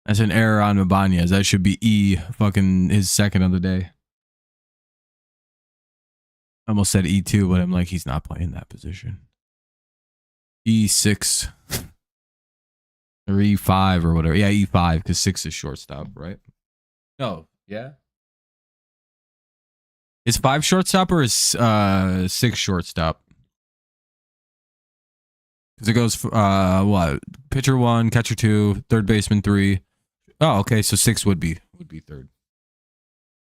That's an error on Ibanez. That should be fucking his second of the day. I almost said E2, but I'm like, he's not playing that position. E6 or E5 or whatever. Yeah, E5 because 6 is shortstop, right? No, yeah. Is 5 shortstop or is 6 shortstop? Because it goes what? Pitcher 1, catcher 2, third baseman 3. Oh, okay. So 6 would be third.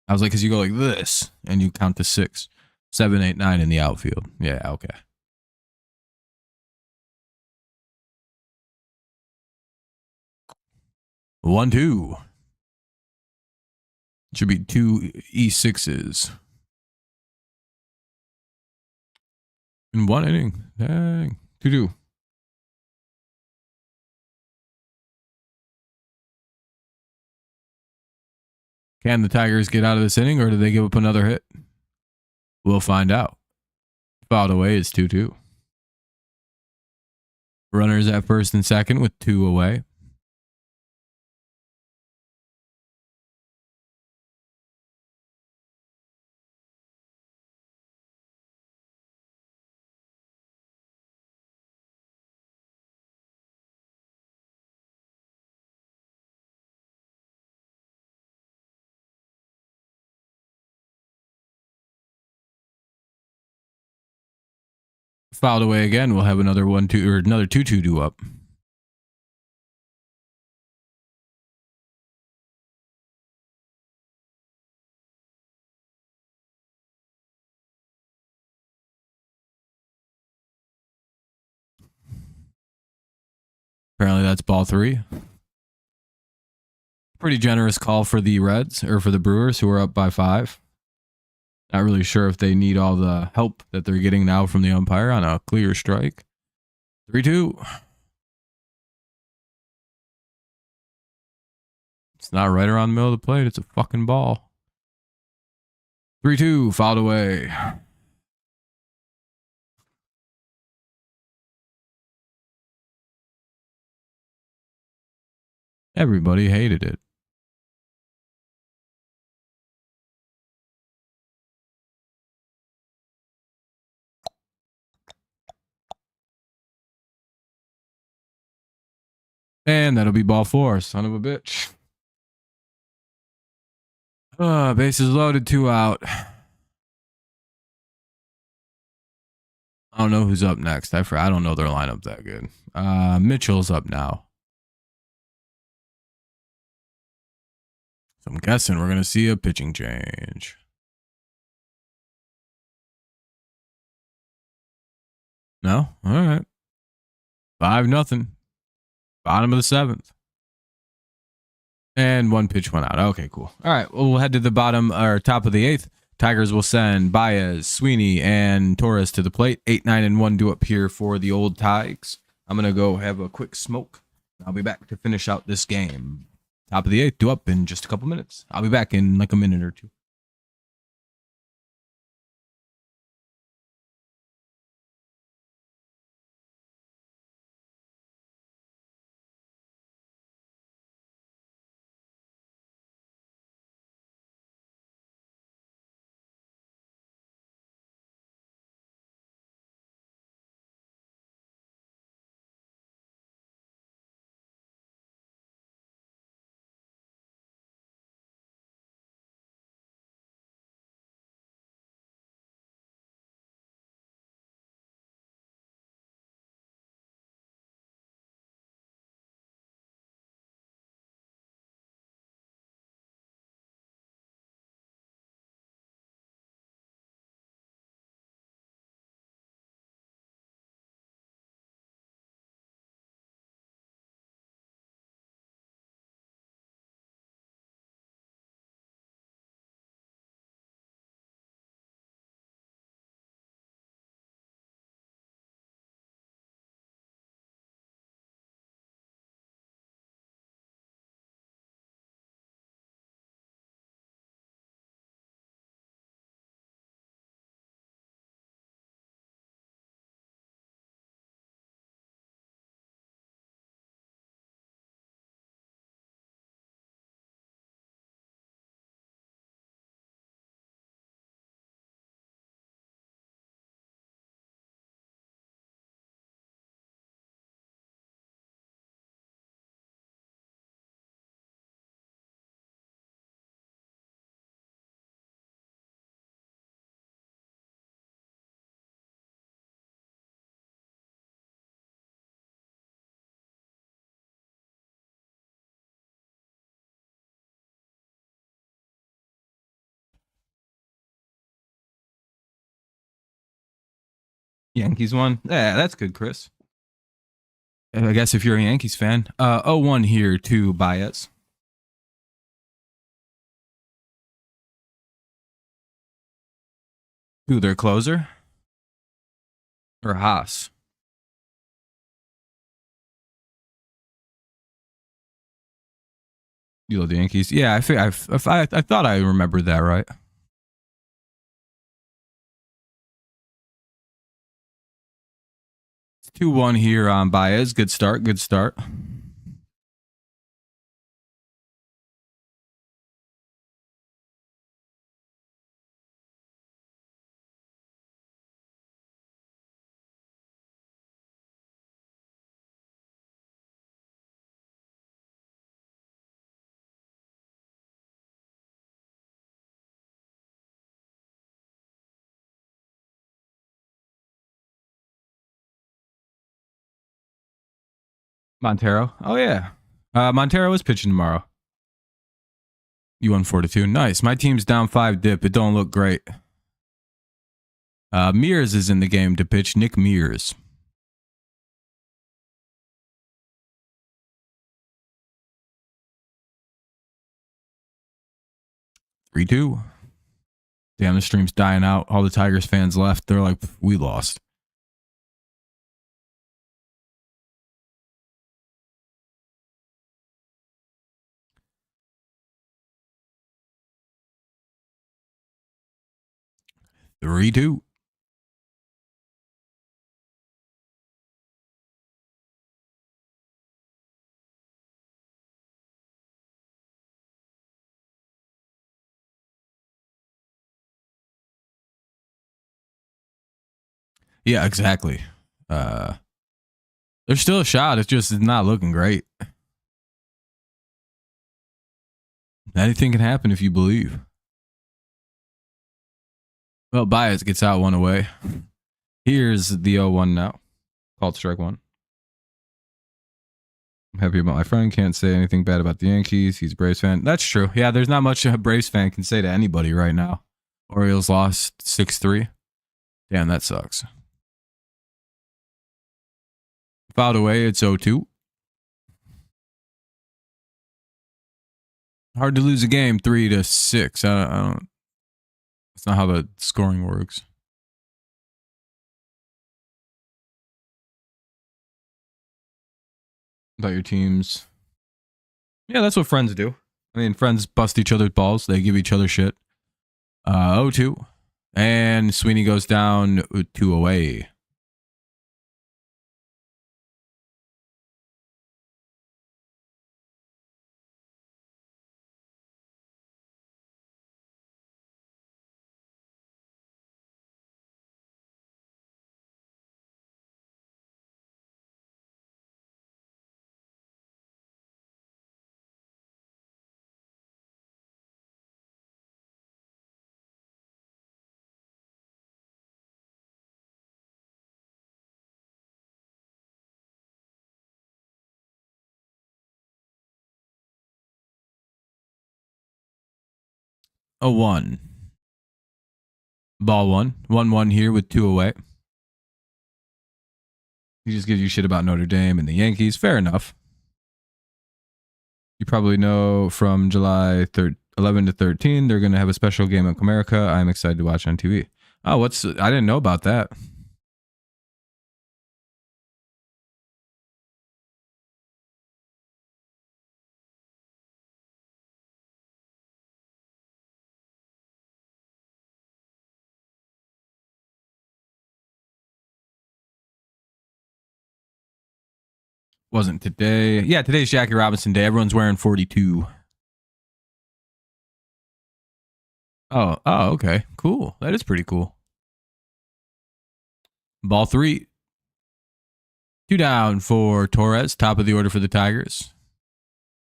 I was like, because you go like this and you count to 6, 7, 8, 9 in the outfield. Yeah, okay. One, two. Should be 2 E6s. In 1 inning. Dang. 2-2. Can the Tigers get out of this inning or do they give up another hit? We'll find out. Fouled away is 2-2. Runners at first and second with 2 away. Fouled away again. We'll have another 1-2 or another 2-2 due up. Apparently that's ball 3. Pretty generous call for the Reds or for the Brewers who are up by 5. Not really sure if they need all the help that they're getting now from the umpire on a clear strike. 3-2. It's not right around the middle of the plate. It's a fucking ball. 3-2. Fouled away. Everybody hated it. And that'll be ball 4, son of a bitch. Bases loaded, 2 out. I don't know who's up next. I don't know their lineup that good. Mitchell's up now. So I'm guessing we're going to see a pitching change. No? All right. 5-0. Bottom of the 7th. And 1 pitch went out. Okay, cool. All right. Well, we'll head to the bottom or top of the 8th. Tigers will send Baez, Sweeney, and Torres to the plate. 8, 9, and 1 due up here for the old Tigers. I'm going to go have a quick smoke. I'll be back to finish out this game. Top of the 8th, due up in just a couple minutes. I'll be back in like a minute or two. Yankees won. Yeah, that's good, Chris. I guess if you're a Yankees fan. 0-1 here to Baez. To their closer. Or Haas. You love the Yankees. Yeah, I thought I remembered that right. It's 2-1 here on Baez. Good start. Good start. Montero. Oh, yeah. Montero is pitching tomorrow. You won 4-2. Nice. My team's down 5 dip. It don't look great. Mears is in the game to pitch. Nick Mears. Three, 2. Damn, the stream's dying out. All the Tigers fans left. They're like, we lost. Three, 2. Yeah, exactly. There's still a shot. It's just not looking great. Anything can happen if you believe. Well, Baez gets out one away. Here's the 0-1 now. Called strike one. I'm happy about my friend. Can't say anything bad about the Yankees. He's a Braves fan. That's true. Yeah, there's not much a Braves fan can say to anybody right now. Orioles lost 6-3. Damn, that sucks. Fouled away, it's 0-2. Hard to lose a game 3-6. I don't. That's not how the scoring works. About your teams. Yeah, that's what friends do. I mean, friends bust each other's balls. They give each other shit. 0-2. And Sweeney goes down 2 away. A 1. Ball 1. 1-1 here with 2 away. He just gives you shit about Notre Dame and the Yankees. Fair enough. You probably know from July 11 to 13, they're going to have a special game at Comerica. I'm excited to watch on TV. Oh, I didn't know about that. Wasn't today. Yeah, today's Jackie Robinson Day. Everyone's wearing 42. Oh, okay. Cool. That is pretty cool. Ball 3. 2 down for Torres, top of the order for the Tigers.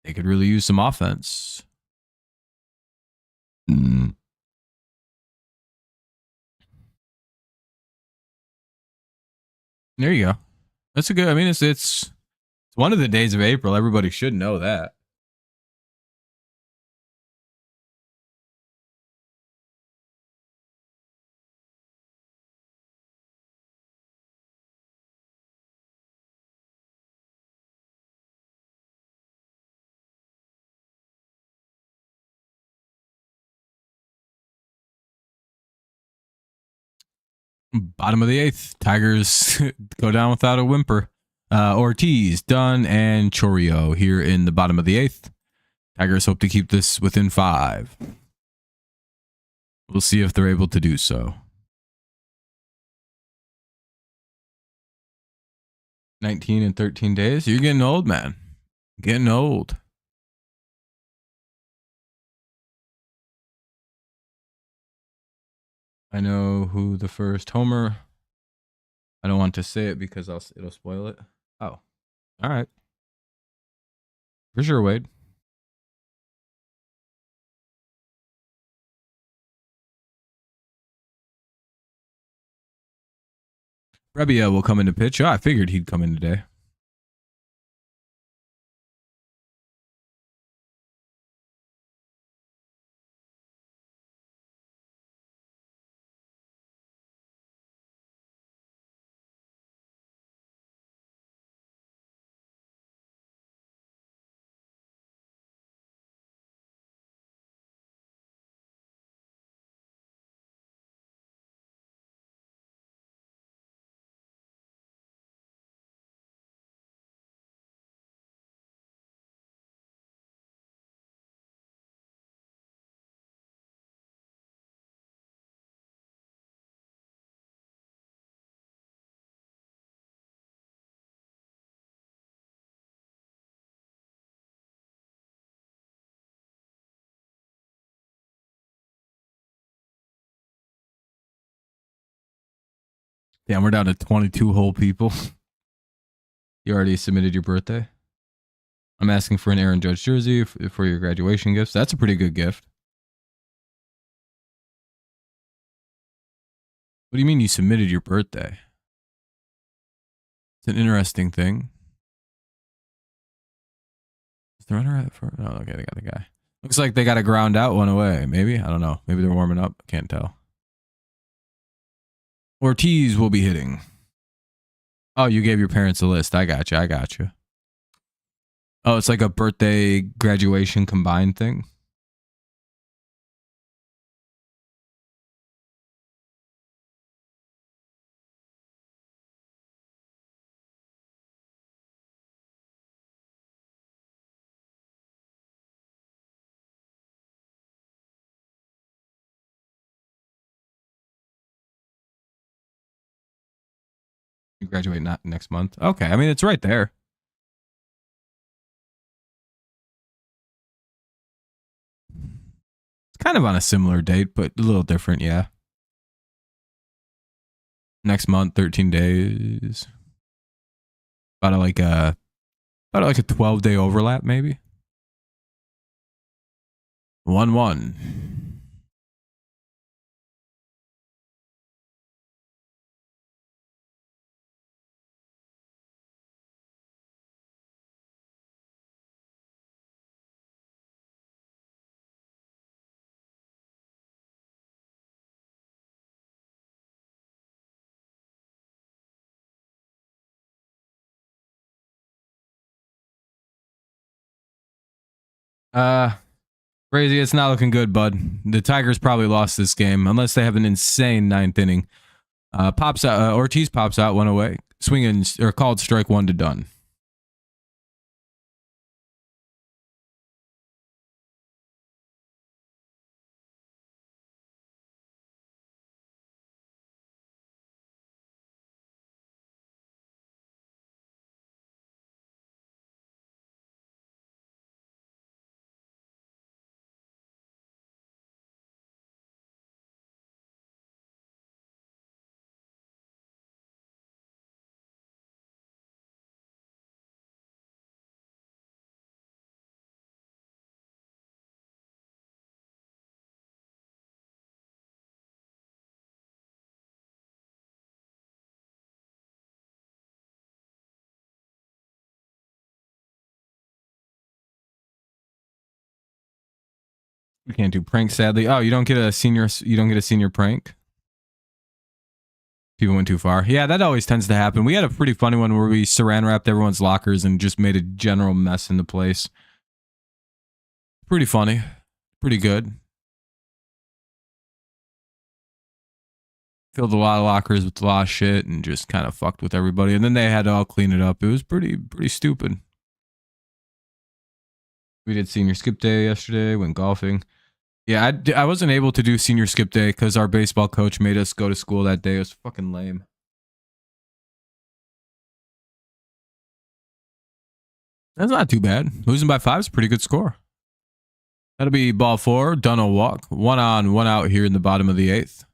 They could really use some offense. There you go. That's a good. I mean, it's one of the days of April. Everybody should know that. Bottom of the 8th. Tigers go down without a whimper. Ortiz, Dunn, and Chorio here in the bottom of the 8th. Tigers hope to keep this within 5. We'll see if they're able to do so. 19 and 13 days. You're getting old, man. Getting old. I know who the first homer. I don't want to say it because it'll spoil it. Oh, all right. For sure, Wade. Brebbia will come into pitch. Oh, I figured he'd come in today. Damn, we're down to 22 whole people. You already submitted your birthday? I'm asking for an Aaron Judge jersey for your graduation gifts. That's a pretty good gift. What do you mean you submitted your birthday? It's an interesting thing. Is the runner at for? Oh, okay, they got the guy. Looks like they got a ground out one away. Maybe, I don't know. Maybe they're warming up. Can't tell. Ortiz will be hitting. Oh, you gave your parents a list. I got you. I got you. Oh, it's like a birthday graduation combined thing. You graduate not next month. Okay, I mean it's right there. It's kind of on a similar date, but a little different, yeah. Next month, 13 days. About like a 12-day overlap, maybe. 1-1. Crazy, it's not looking good, bud. The Tigers probably lost this game unless they have an insane ninth inning. Pops out. Ortiz pops out, one away, swinging or called strike one to done. We can't do pranks, sadly. Oh, you don't get a senior. You don't get a senior prank. People went too far. Yeah, that always tends to happen. We had a pretty funny one where we saran wrapped everyone's lockers and just made a general mess in the place. Pretty funny. Pretty good. Filled a lot of lockers with a lot of shit and just kind of fucked with everybody. And then they had to all clean it up. It was pretty stupid. We did senior skip day yesterday, went golfing. Yeah, I wasn't able to do senior skip day because our baseball coach made us go to school that day. It was fucking lame. That's not too bad. Losing by 5 is a pretty good score. That'll be ball 4. Done a walk. 1 on, 1 out here in the bottom of the 8th.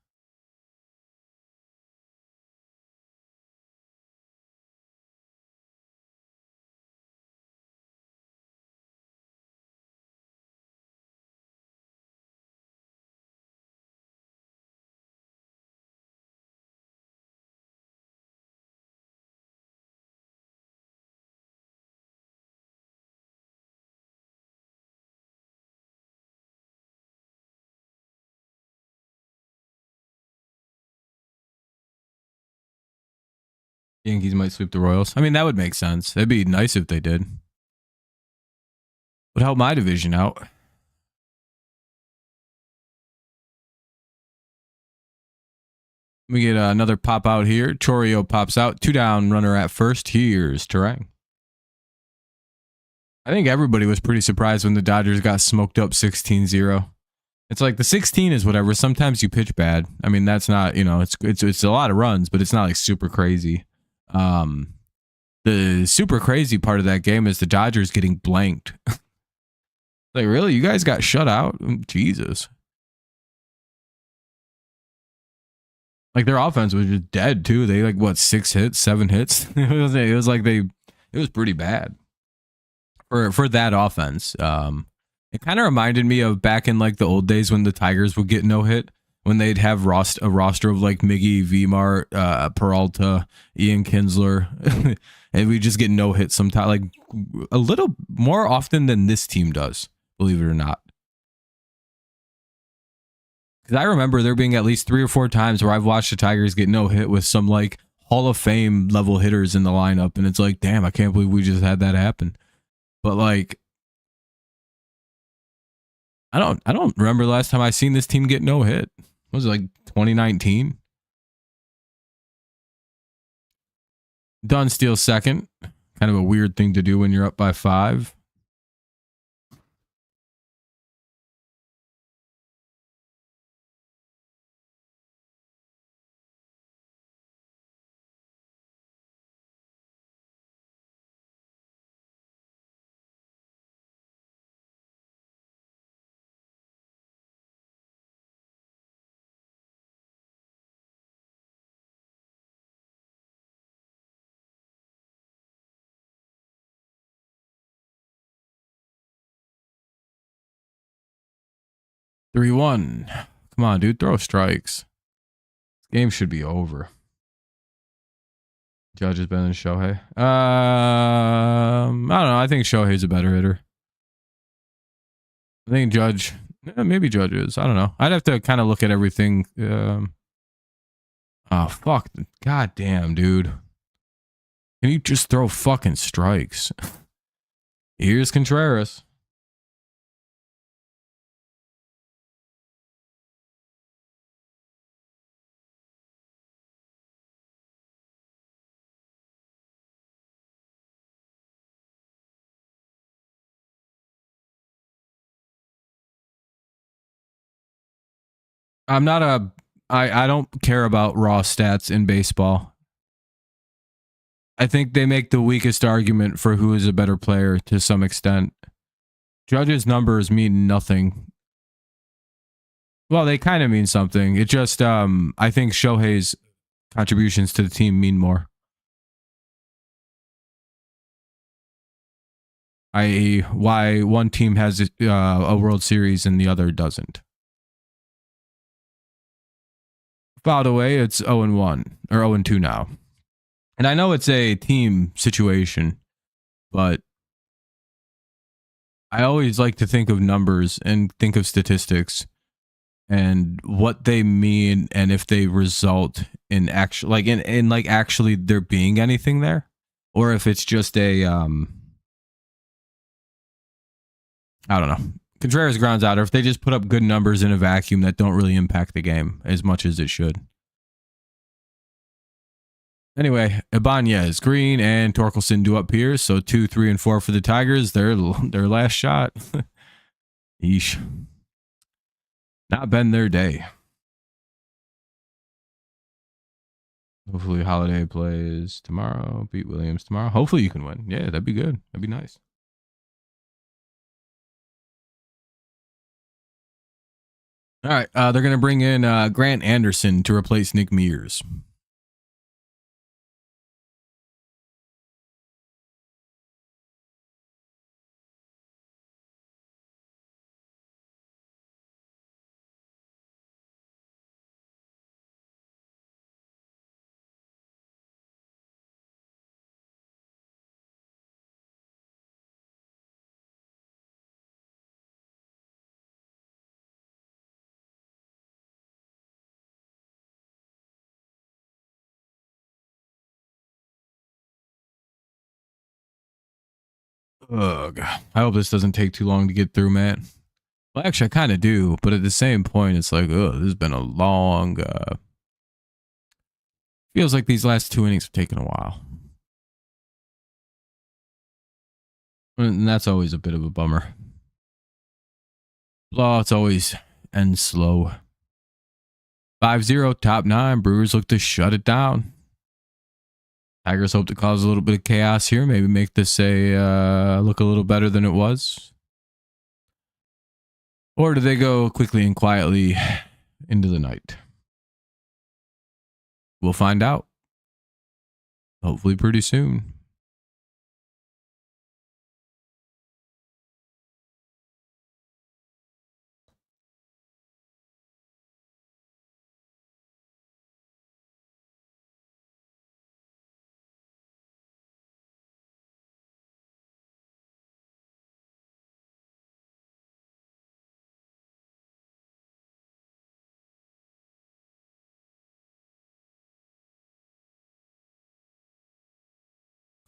Yankees might sweep the Royals. I mean, that would make sense. It'd be nice if they did. Would help my division out. We get another pop out here. Chorio pops out. 2 down, runner at first. Here's Terang. I think everybody was pretty surprised when the Dodgers got smoked up 16-0. It's like the 16 is whatever. Sometimes you pitch bad. I mean, that's not, it's a lot of runs, but it's not like super crazy. The super crazy part of that game is the Dodgers getting blanked. Like, really? You guys got shut out? Jesus. Like, their offense was just dead, too. They, 6 hits, 7 hits? It was pretty bad. for that offense. It kind of reminded me of back in like the old days when the Tigers would get no hit, when they'd have a roster of like Miggy, Vmart, Peralta, Ian Kinsler, and we just get no hit sometimes, like a little more often than this team does, believe it or not. Because I remember there being at least 3 or 4 times where I've watched the Tigers get no hit with some like Hall of Fame level hitters in the lineup, and it's like, damn, I can't believe we just had that happen. But like, I don't remember the last time I seen this team get no hit. Was it like 2019? Dunn steals second. Kind of a weird thing to do when you're up by 5. Three one. Come on, dude. Throw strikes. This game should be over. Judge is better than Shohei. I don't know. I think Shohei's a better hitter. I think Judge. Maybe Judge is. I don't know. I'd have to kind of look at everything. Oh, fuck. God damn, dude. Can you just throw fucking strikes? Here's Contreras. I'm not a. I don't care about raw stats in baseball. I think they make the weakest argument for who is a better player to some extent. Judge's numbers mean nothing. Well, they kind of mean something. It just, I think Shohei's contributions to the team mean more. I.e., why one team has a World Series and the other doesn't. By the way, it's 0-1 or 0-2 now. And I know it's a team situation, but I always like to think of numbers and think of statistics and what they mean, and if they result in actual, like in like actually there being anything there, or if it's just a I don't know. Contreras grounds out, or if they just put up good numbers in a vacuum that don't really impact the game as much as it should. Anyway, Ibanez, Green, and Torkelson do up here. So 2, 3, and 4 for the Tigers. Their last shot. Yeesh. Not been their day. Hopefully Holiday plays tomorrow. Beat Williams tomorrow. Hopefully you can win. Yeah, that'd be good. That'd be nice. All right. They're going to bring in Grant Anderson to replace Nick Mears. Ugh. I hope this doesn't take too long to get through, man. Well, actually, I kind of do, but at the same point, it's like, oh, this has been a long. Feels like these last 2 innings have taken a while, and that's always a bit of a bummer. Law, it's always ends slow. 5-0, top 9. Brewers look to shut it down. Tigers hope to cause a little bit of chaos here. Maybe make this look a little better than it was. Or do they go quickly and quietly into the night? We'll find out. Hopefully pretty soon.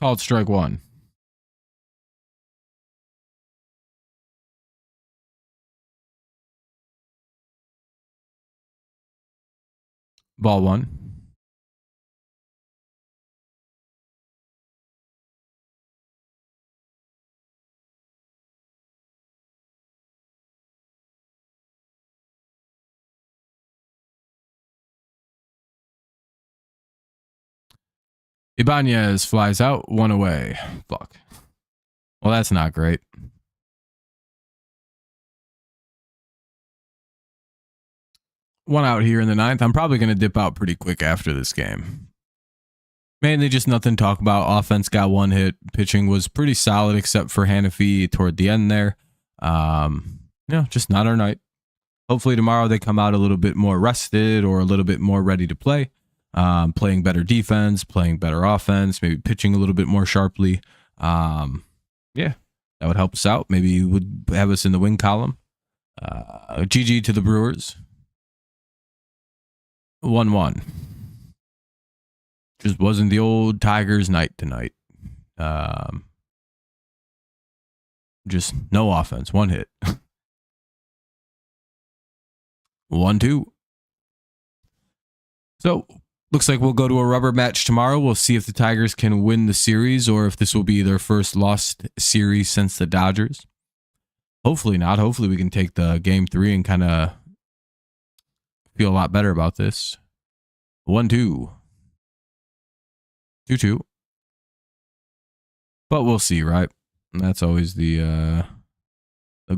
Called strike one. Ball one. Ibanez flies out, one away. Fuck. Well, that's not great. One out here in the ninth. I'm probably going to dip out pretty quick after this game. Mainly just nothing to talk about. Offense got one hit. Pitching was pretty solid except for Hanafi toward the end there. Just not our night. Hopefully tomorrow they come out a little bit more rested or a little bit more ready to play. Playing better defense, playing better offense, maybe pitching a little bit more sharply. That would help us out. Maybe you would have us in the win column. GG to the Brewers. 1-1. Just wasn't the old Tigers night tonight. Just no offense. One hit. 1-2. So looks like we'll go to a rubber match tomorrow. We'll see if the Tigers can win the series or if this will be their first lost series since the Dodgers. Hopefully not. Hopefully we can take the game 3 and kind of feel a lot better about this. 1-2. 2-2. But we'll see, right? That's always the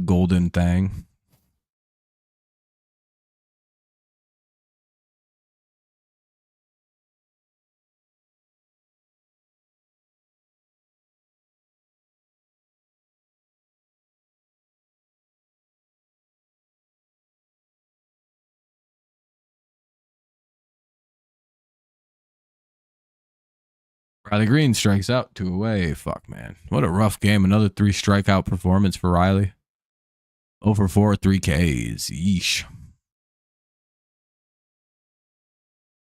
golden thing. Riley Green strikes out, 2 away. Fuck, man. What a rough game. Another 3 strikeout performance for Riley. 0 for 4, 3 Ks. Yeesh.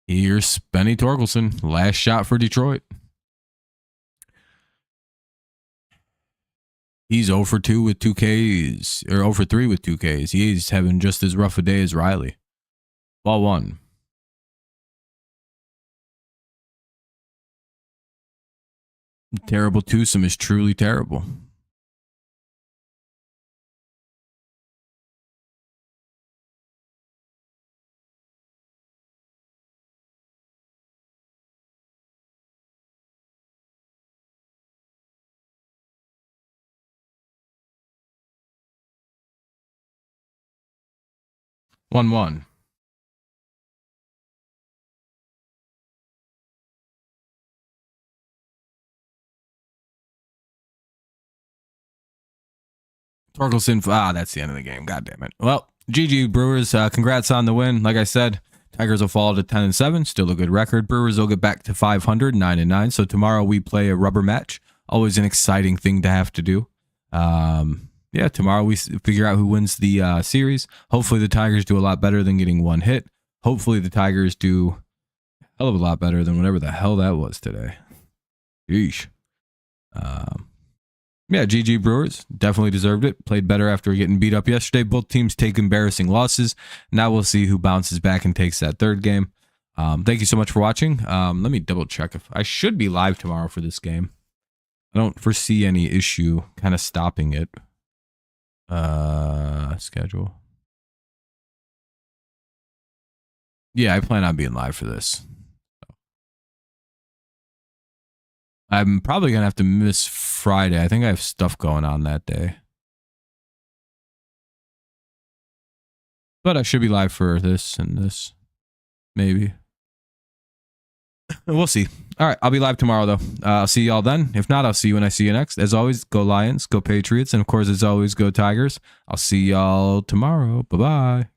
Here's Benny Torkelson. Last shot for Detroit. He's 0 for 2 with 2 Ks. Or 0 for 3 with 2 Ks. He's having just as rough a day as Riley. Ball 1. Terrible twosome is truly terrible. One. Torkelson, that's the end of the game. God damn it. Well, GG Brewers. Congrats on the win. Like I said, Tigers will fall to 10-7. Still a good record. Brewers will get back to 500, 9-9. So tomorrow we play a rubber match. Always an exciting thing to have to do. Tomorrow we figure out who wins the series. Hopefully the Tigers do a lot better than getting one hit. Hopefully the Tigers do a hell of a lot better than whatever the hell that was today. Yeesh. GG Brewers. Definitely deserved it. Played better after getting beat up yesterday. Both teams take embarrassing losses. Now we'll see who bounces back and takes that third game. Thank you so much for watching. Let me double check if I should be live tomorrow for this game. I don't foresee any issue kind of stopping it. Schedule. Yeah, I plan on being live for this. I'm probably going to have to miss Friday. I think I have stuff going on that day. But I should be live for this and this. Maybe. We'll see. All right, I'll be live tomorrow, though. I'll see y'all then. If not, I'll see you when I see you next. As always, go Lions, go Patriots, and of course, as always, go Tigers. I'll see y'all tomorrow. Bye-bye.